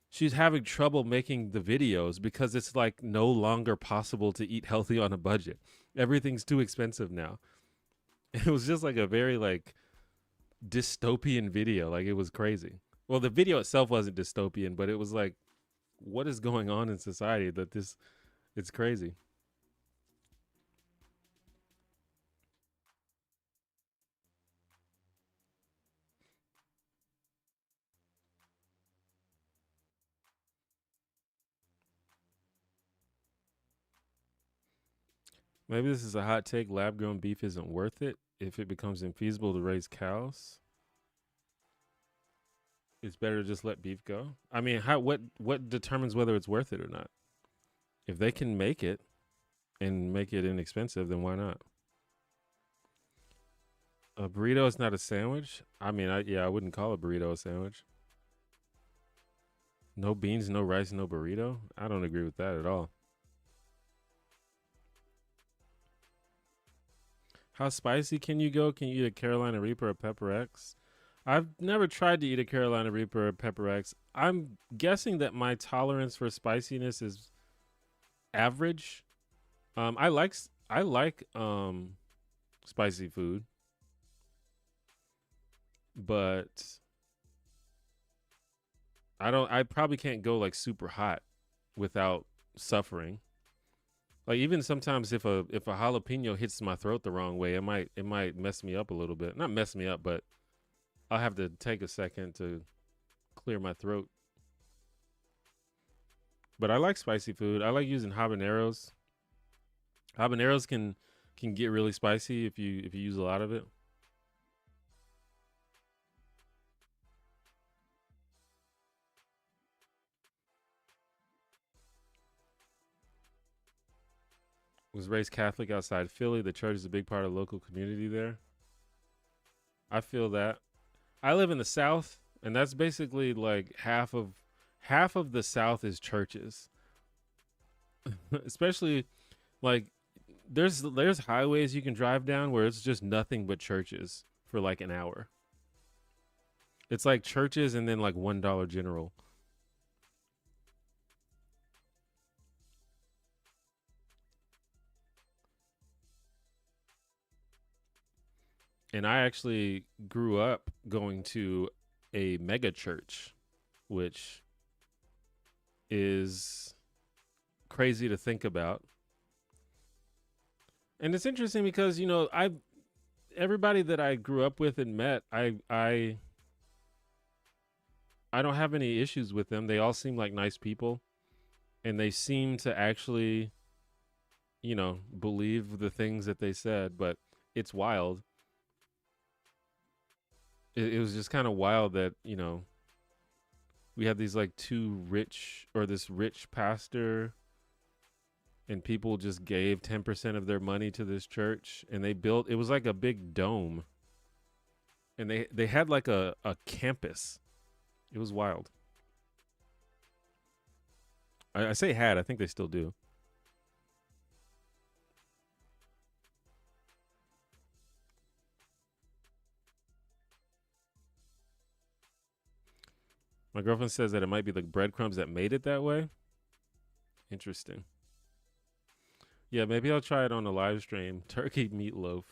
she's having trouble making the videos because it's like no longer possible to eat healthy on a budget. Everything's too expensive now. It was just like a very like dystopian video. Like it was crazy. Well, the video itself wasn't dystopian, but it was like, what is going on in society that this it's crazy. Maybe this is a hot take. Lab grown beef isn't worth it if it becomes infeasible to raise cows. It's better to just let beef go. I mean, how what determines whether it's worth it or not? If they can make it and make it inexpensive, then why not? A burrito is not a sandwich. I mean, I wouldn't call a burrito a sandwich. No beans, no rice, no burrito. I don't agree with that at all. How spicy can you go? Can you eat a Carolina Reaper or Pepper X? I've never tried to eat a Carolina Reaper or Pepper X. I'm guessing that my tolerance for spiciness is average. I like spicy food, but I probably can't go like super hot without suffering. Like even sometimes if a jalapeno hits my throat the wrong way, it might mess me up a little bit. Not mess me up, but I'll have to take a second to clear my throat. But I like spicy food. I like using habaneros. Habaneros can get really spicy if you use a lot of it. Was raised Catholic outside Philly. The church is a big part of the local community there. I feel that. I live in the South, and that's basically like half of the South is churches. Especially like there's highways you can drive down where it's just nothing but churches for like an hour. It's like churches and then like $1 General. And I actually grew up going to a mega church, which is crazy to think about. And it's interesting because, I everybody that I grew up with and met, I don't have any issues with them. They all seem like nice people, and they seem to actually, believe the things that they said, but it's wild. It was just kind of wild that, we had these like this rich pastor, and people just gave 10% of their money to this church, and it was like a big dome, and they had like a campus. It was wild. I say had, I think they still do. My girlfriend says that it might be the breadcrumbs that made it that way. Interesting. Yeah, maybe I'll try it on a live stream. Turkey meatloaf.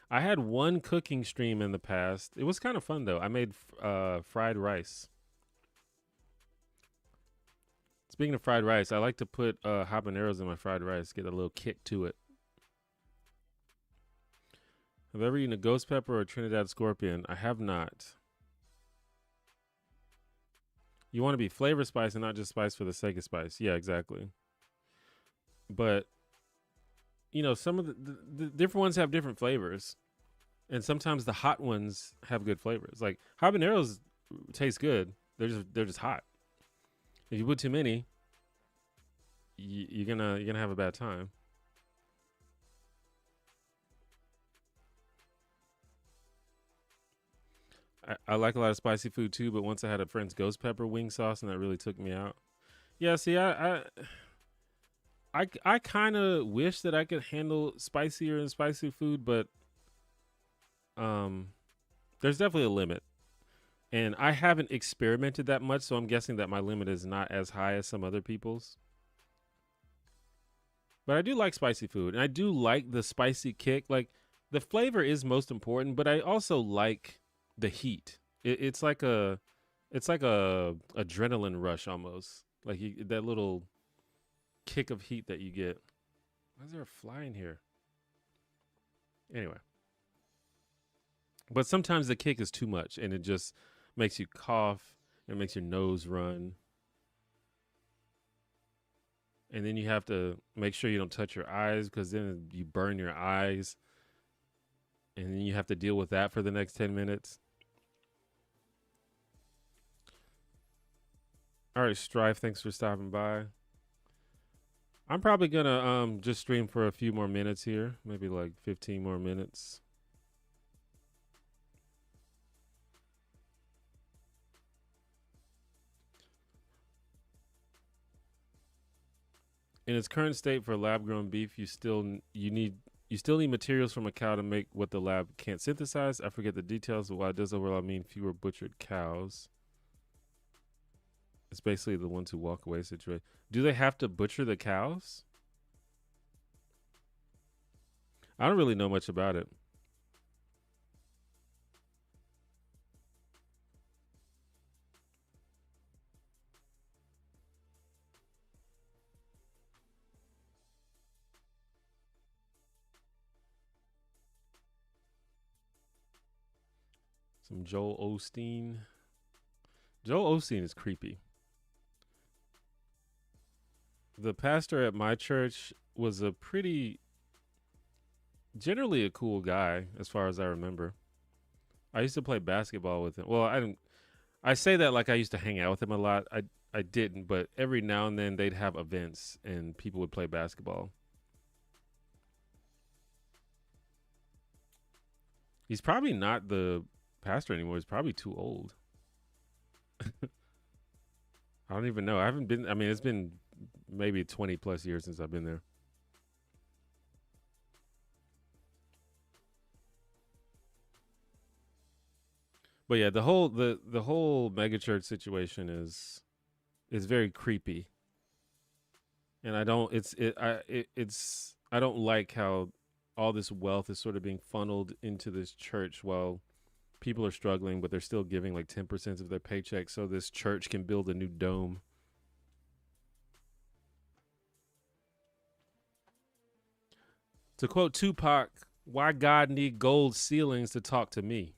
I had one cooking stream in the past. It was kind of fun though. I made fried rice. Speaking of fried rice, I like to put habaneros in my fried rice, get a little kick to it. Have I ever eaten a ghost pepper or a Trinidad scorpion? I have not. You want to be flavor spice and not just spice for the sake of spice. Yeah, exactly. But some of the different ones have different flavors, and sometimes the hot ones have good flavors. Like habaneros taste good. They're just hot. If you put too many, you're gonna have a bad time. I like a lot of spicy food too, but once I had a friend's ghost pepper wing sauce, and that really took me out. Yeah, see, I kind of wish that I could handle spicier and spicy food, but um, there's definitely a limit, and I haven't experimented that much, so I'm guessing that my limit is not as high as some other people's. But I do like spicy food, and I do like the spicy kick. Like the flavor is most important, but I also like the heat. It's like a adrenaline rush almost. Like that little kick of heat that you get. Why is there a fly in here? Anyway, but sometimes the kick is too much, and it just makes you cough. It makes your nose run, and then you have to make sure you don't touch your eyes because then you burn your eyes, and then you have to deal with that for the next 10 minutes. All right, Strife, thanks for stopping by. I'm probably gonna just stream for a few more minutes here, maybe like 15 more minutes. In its current state for lab-grown beef, you still need materials from a cow to make what the lab can't synthesize. I forget the details, but while it does overall mean fewer butchered cows, it's basically the ones who walk away situation. Do they have to butcher the cows? I don't really know much about it. Some Joel Osteen. Joel Osteen is creepy. The pastor at my church was generally a cool guy, as far as I remember. I used to play basketball with him. Well, I didn't. I say that like I used to hang out with him a lot. I didn't, but every now and then they'd have events and people would play basketball. He's probably not the pastor anymore. He's probably too old. I don't even know. I haven't been. I mean, it's been maybe 20 plus years since I've been there. But yeah, the whole megachurch situation is very creepy, and I don't. It's I don't like how all this wealth is sort of being funneled into this church while people are struggling, but they're still giving like 10% of their paycheck so this church can build a new dome. To quote Tupac, "Why God need gold ceilings to talk to me?"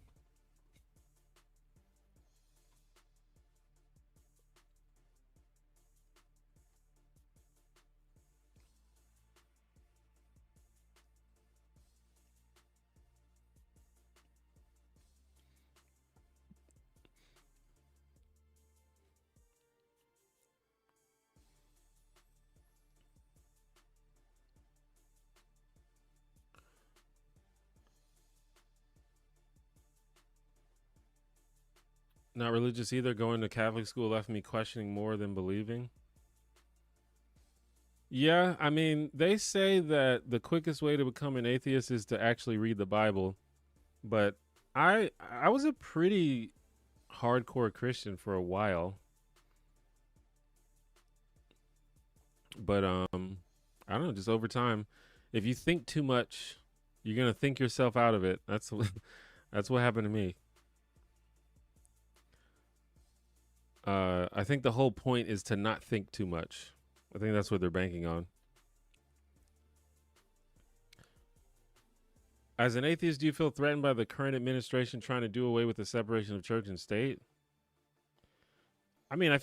Not religious either. Going to Catholic school left me questioning more than believing. Yeah, I mean, they say that the quickest way to become an atheist is to actually read the Bible, but I was a pretty hardcore Christian for a while, but I don't know, just over time, if you think too much, you're going to think yourself out of it. That's that's what happened to me. I think the whole point is to not think too much. I think that's what they're banking on. As an atheist, do you feel threatened by the current administration trying to do away with the separation of church and state? I mean, I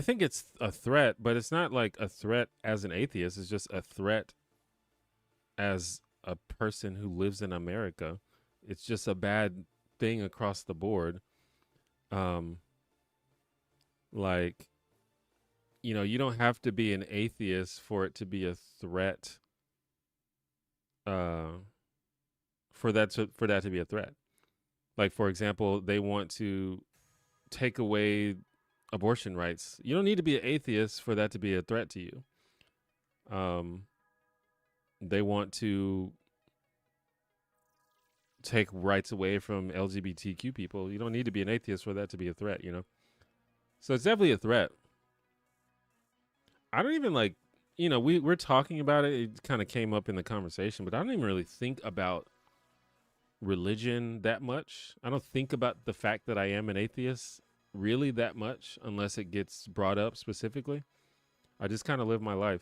think it's a threat, but it's not like a threat as an atheist. It's just a threat as a person who lives in America. It's just a bad thing across the board. Um, like, you don't have to be an atheist for it to be a threat. Uh, for that to be a threat. Like, for example, they want to take away abortion rights. You don't need to be an atheist for that to be a threat to you. Um, they want to take rights away from LGBTQ people. You don't need to be an atheist for that to be a threat. So it's definitely a threat. I don't even like, we're talking about it. It kind of came up in the conversation, but I don't even really think about religion that much. I don't think about the fact that I am an atheist really that much unless it gets brought up specifically. I just kind of live my life.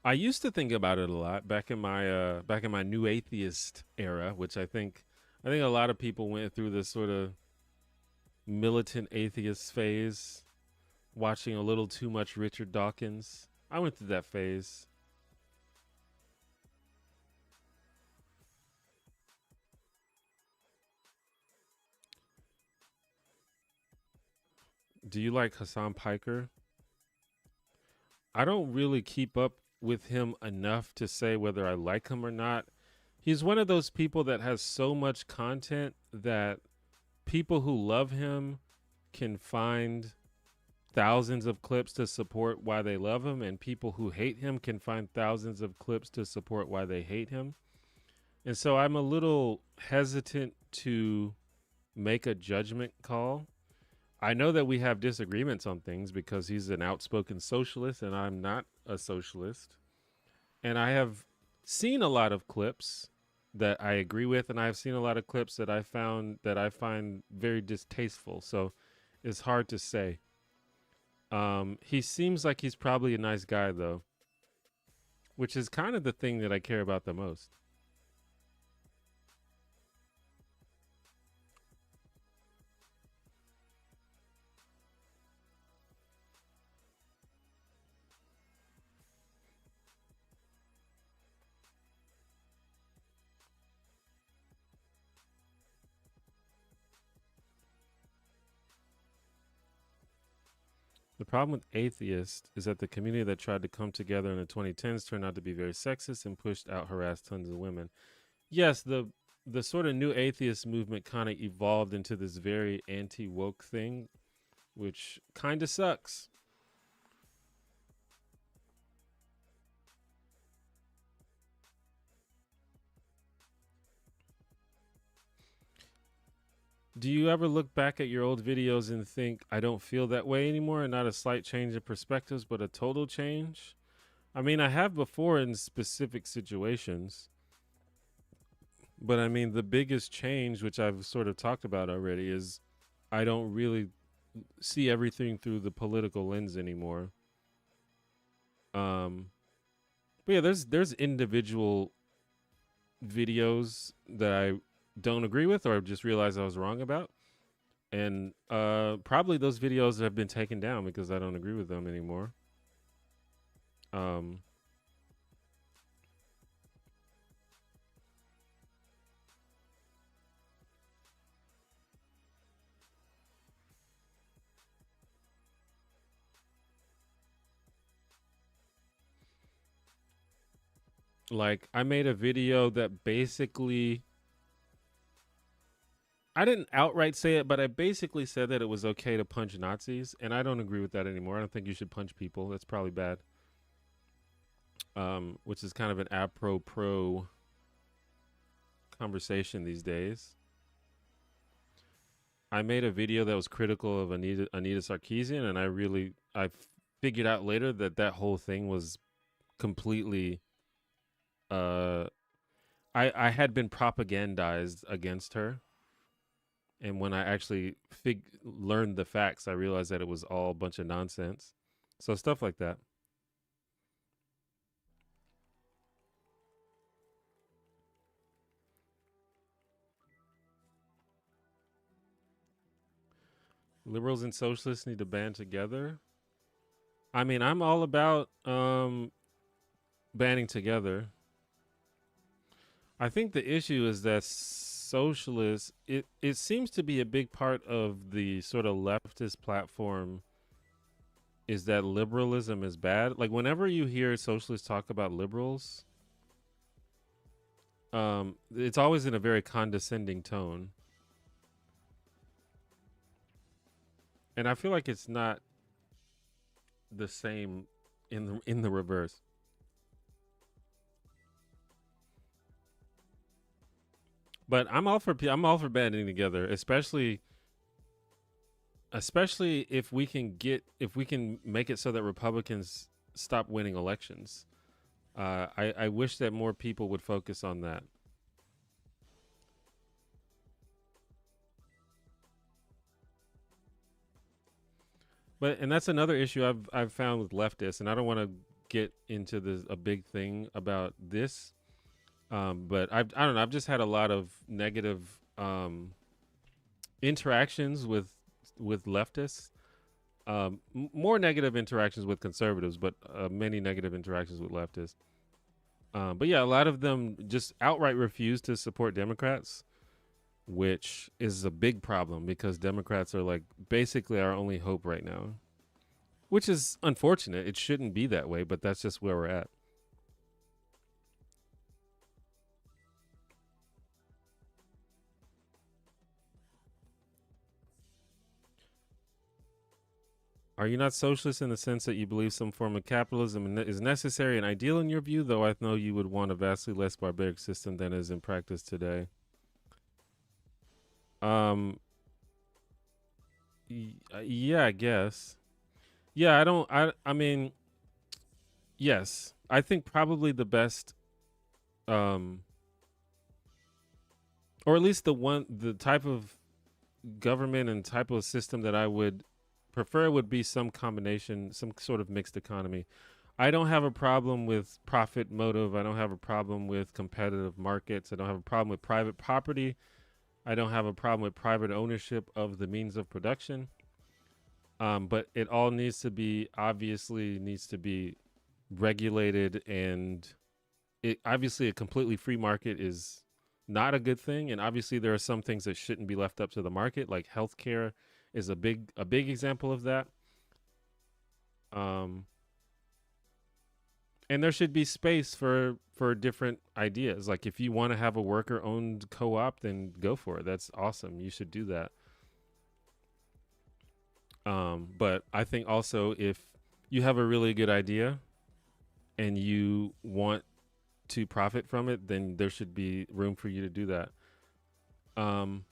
I used to think about it a lot back in my new atheist era, which I think a lot of people went through this sort of militant atheist phase, watching a little too much Richard Dawkins. I went through that phase. Do you like Hassan Piker? I don't really keep up with him enough to say whether I like him or not. He's one of those people that has so much content that people who love him can find thousands of clips to support why they love him, and people who hate him can find thousands of clips to support why they hate him. And so I'm a little hesitant to make a judgment call. I know that we have disagreements on things because he's an outspoken socialist and I'm not a socialist. And I have seen a lot of clips that I agree with, and I've seen a lot of clips that I find very distasteful. So it's hard to say. He seems like he's probably a nice guy though, which is kind of the thing that I care about the most. The problem with atheists is that the community that tried to come together in the 2010s turned out to be very sexist and pushed out, harassed tons of women. Yes, the sort of new atheist movement kind of evolved into this very anti woke thing, which kind of sucks. Do you ever look back at your old videos and think, I don't feel that way anymore, and not a slight change in perspectives, but a total change? I mean, I have before in specific situations, but I mean, the biggest change, which I've sort of talked about already, is I don't really see everything through the political lens anymore. Um, but yeah, there's individual videos that I don't agree with or just realized I was wrong about. And probably those videos have been taken down because I don't agree with them anymore. Um, like I made a video that basically I didn't outright say it, but I basically said that it was okay to punch Nazis, and I don't agree with that anymore. I don't think you should punch people. That's probably bad. Which is kind of an apropos conversation these days. I made a video that was critical of Anita Sarkeesian, and I figured out later that that whole thing was completely I had been propagandized against her, and when I actually learned the facts, I realized that it was all a bunch of nonsense. So stuff like that. Liberals and socialists need to band together. I mean, I'm all about banding together. I think the issue is that socialists it seems to be a big part of the sort of leftist platform is that liberalism is bad. Like whenever you hear socialists talk about liberals, it's always in a very condescending tone. And I feel like it's not the same in the reverse. But I'm all for banding together, especially if we can make it so that Republicans stop winning elections. I wish that more people would focus on that. But and that's another issue I've found with leftists, and I don't want to get into a big thing about this. But I don't know. I've just had a lot of negative interactions with leftists. More negative interactions with conservatives, but many negative interactions with leftists. But yeah, a lot of them just outright refuse to support Democrats, which is a big problem because Democrats are like basically our only hope right now, which is unfortunate. It shouldn't be that way, but that's just where we're at. Are you not socialist in the sense that you believe some form of capitalism is necessary and ideal in your view, though I know you would want a vastly less barbaric system than is in practice today? Um, yeah, I guess. Yeah, I don't. I mean, yes, I think probably the best, um, or at least the type of government and type of system that I would prefer would be some combination, some sort of mixed economy. I don't have a problem with profit motive. I don't have a problem with competitive markets. I don't have a problem with private property. I don't have a problem with private ownership of the means of production. But it all needs to be regulated, and it obviously a completely free market is not a good thing. And obviously there are some things that shouldn't be left up to the market, like healthcare is a big example of that. Um, and there should be space for different ideas. Like if you want to have a worker owned co-op, then go for it. That's awesome. You should do that. But I think also if you have a really good idea and you want to profit from it, then there should be room for you to do that. Um,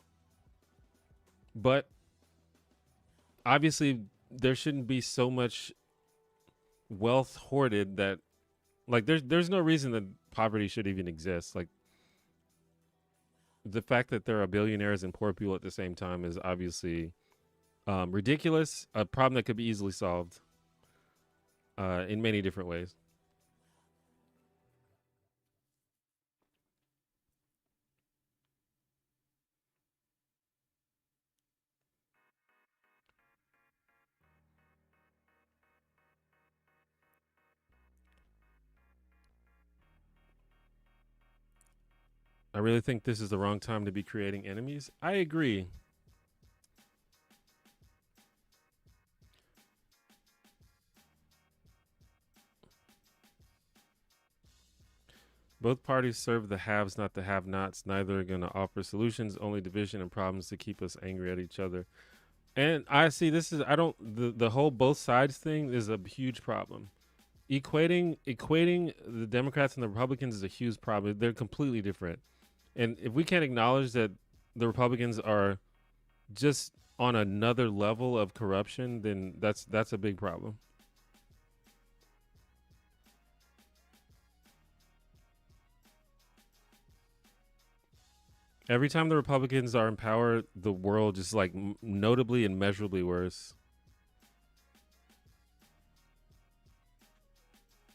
but obviously, there shouldn't be so much wealth hoarded that, like, there's no reason that poverty should even exist. Like, the fact that there are billionaires and poor people at the same time is obviously ridiculous. A problem that could be easily solved in many different ways. I really think this is the wrong time to be creating enemies. I agree. Both parties serve the haves, not the have-nots. Neither are going to offer solutions, only division and problems to keep us angry at each other. And I see this is I don't the whole both sides thing is a huge problem. Equating the Democrats and the Republicans is a huge problem. They're completely different. And if we can't acknowledge that the Republicans are just on another level of corruption, then that's a big problem. Every time the Republicans are in power, the world is like notably and measurably worse.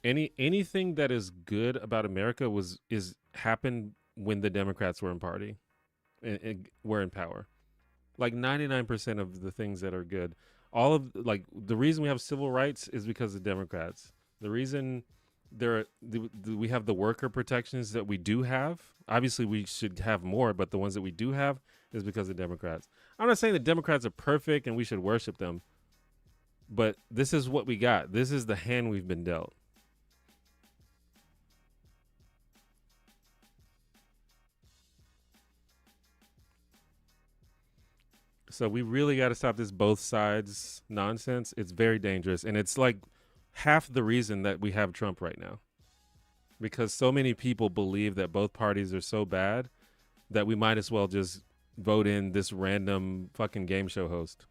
Anything that is good about America was is happened when the Democrats were in party and were in power. Like 99% of the things that are good, all of like the reason we have civil rights is because of Democrats. The reason we have the worker protections that we do have. Obviously, we should have more, but the ones that we do have is because of Democrats. I'm not saying the Democrats are perfect and we should worship them, but this is what we got. This is the hand we've been dealt. So we really got to stop this both sides nonsense. It's very dangerous, and it's like half the reason that we have Trump right now, because so many people believe that both parties are so bad that we might as well just vote in this random fucking game show host.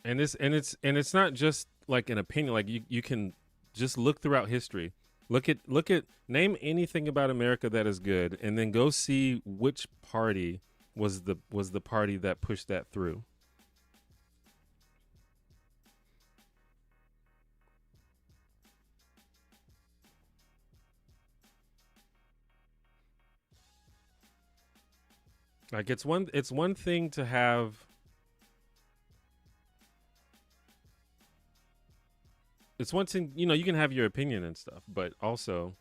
And it's not just like an opinion. Like you can just look throughout history. Look at name anything about America that is good, and then go see which party was the party that pushed that through. Like it's one thing to have it's one thing you can have your opinion and stuff, but also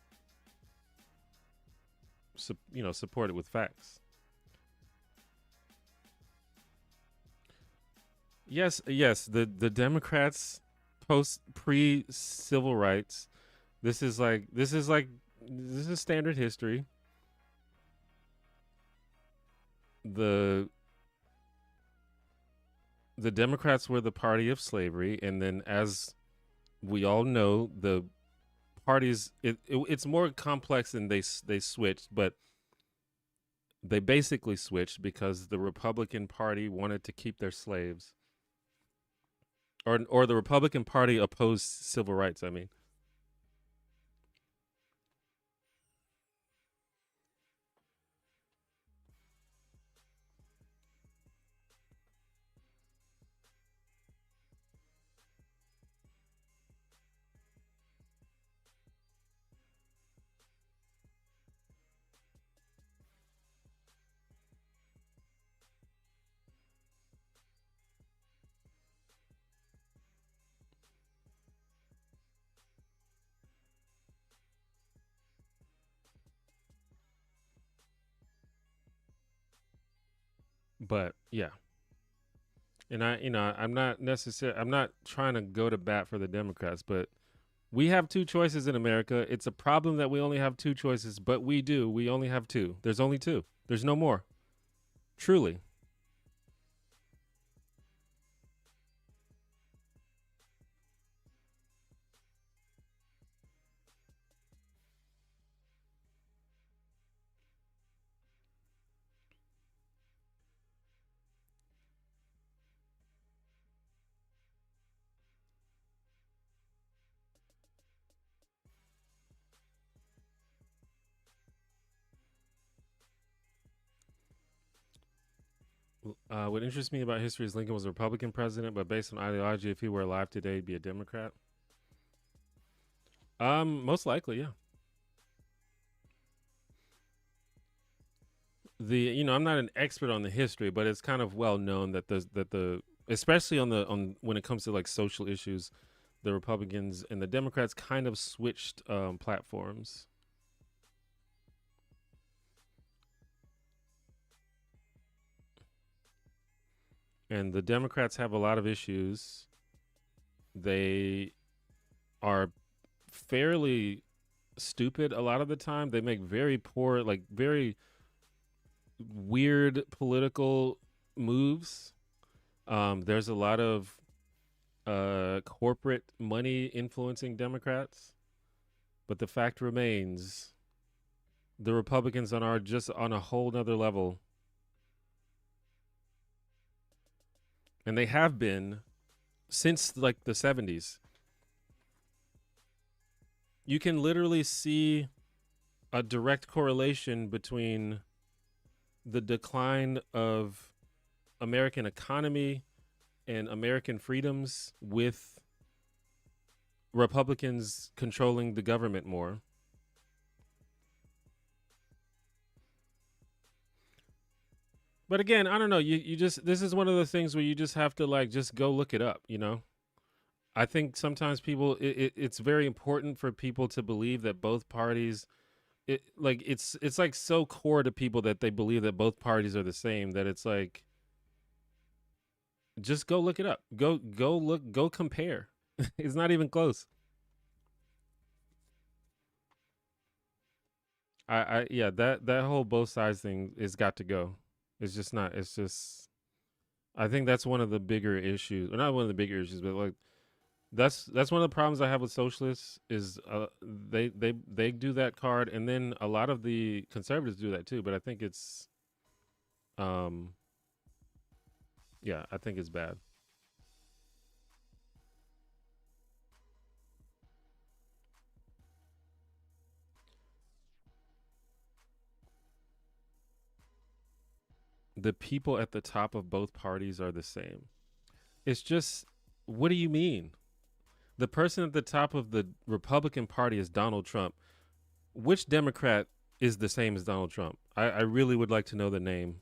support it with facts. Yes, the Democrats post pre civil rights. This is standard history. The the Democrats were the party of slavery, and then as we all know, the parties it's more complex than they switched, but they basically switched because the Republican Party wanted to keep their slaves, or the Republican Party opposed civil rights. I mean, But yeah, and I'm not trying to go to bat for the Democrats, but we have two choices in America. It's a problem that we only have two choices, but we do. We only have two. There's only two. There's no more. Truly. What interests me about history is Lincoln was a Republican president, but based on ideology, if he were alive today, he'd be a Democrat. Most likely, yeah. I'm not an expert on the history, but it's kind of well known that the especially on when it comes to like social issues, the Republicans and the Democrats kind of switched platforms, and the Democrats have a lot of issues. They are fairly stupid a lot of the time. They make very poor, like very weird political moves. There's a lot of corporate money influencing Democrats, but the fact remains the Republicans are just on a whole nother level, and they have been since like the 70s. You can literally see a direct correlation between the decline of American economy and American freedoms with Republicans controlling the government more. But again, I don't know. You just this is one of the things where you just have to like just go look it up. I think sometimes it's very important for people to believe that both parties it's like so core to people that they believe that both parties are the same that it's like just go look it up. Go compare. It's not even close. I yeah, that whole both sides thing is got to go. It's just not. It's just. I think that's one of the bigger issues, or not one of the bigger issues, but like that's one of the problems I have with socialists is they do that card, and then a lot of the conservatives do that too. But I think it's um yeah, I think it's bad. The people at the top of both parties are the same. It's just, what do you mean? The person at the top of the Republican Party is Donald Trump. Which Democrat is the same as Donald Trump? I really would like to know the name.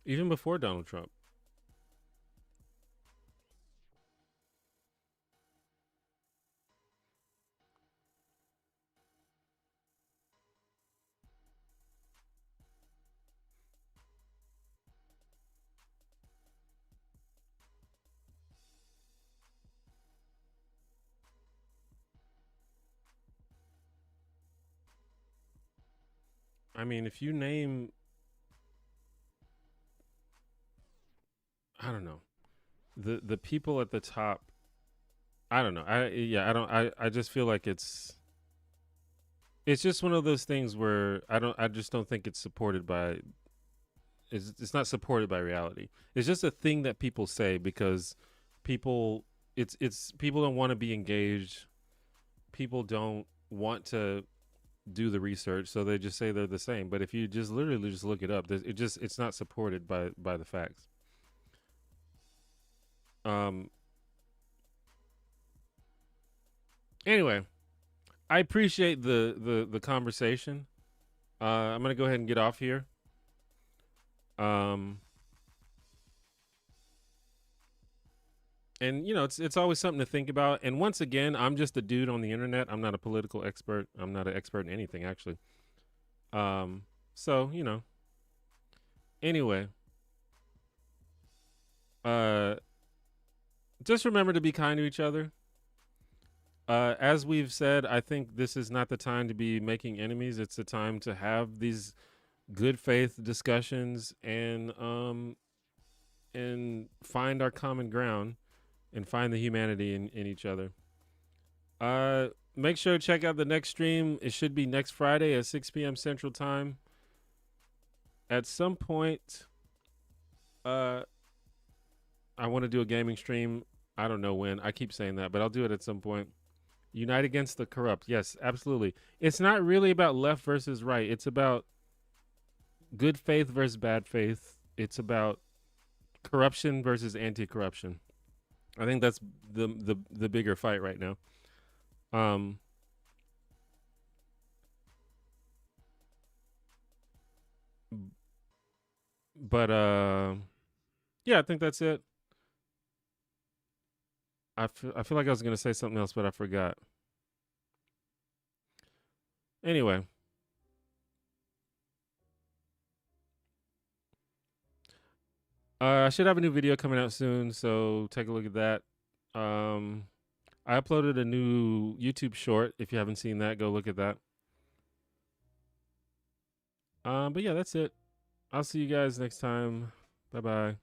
Even before Donald Trump. I mean, if you name, I don't know, the people at the top. I don't know. I don't. I just feel like it's just one of those things where I just don't think it's supported by it's not supported by reality. It's just a thing that people say because people it's people don't want to be engaged. People don't want to do the research, so they just say they're the same. But if you just literally just look it up, it's not supported by the facts. Um. Anyway, I appreciate the conversation. I'm gonna go ahead and get off here. Um. And it's always something to think about. And once again, I'm just a dude on the internet. I'm not a political expert. I'm not an expert in anything actually. Um. So Anyway, uh, just remember to be kind to each other. As we've said, I think this is not the time to be making enemies. It's the time to have these good faith discussions and find our common ground and find the humanity in each other. Make sure to check out the next stream. It should be next Friday at 6 p.m. Central Time. At some point, I want to do a gaming stream. I don't know when. I keep saying that, but I'll do it at some point. Unite against the corrupt. Yes, absolutely. It's not really about left versus right. It's about good faith versus bad faith. It's about corruption versus anti-corruption. I think that's the bigger fight right now. Um, but yeah, I think that's it. I feel like I was gonna say something else, but I forgot. Anyway, I should have a new video coming out soon, so take a look at that. I uploaded a new YouTube short. If you haven't seen that, go look at that. But yeah, that's it. I'll see you guys next time. Bye bye.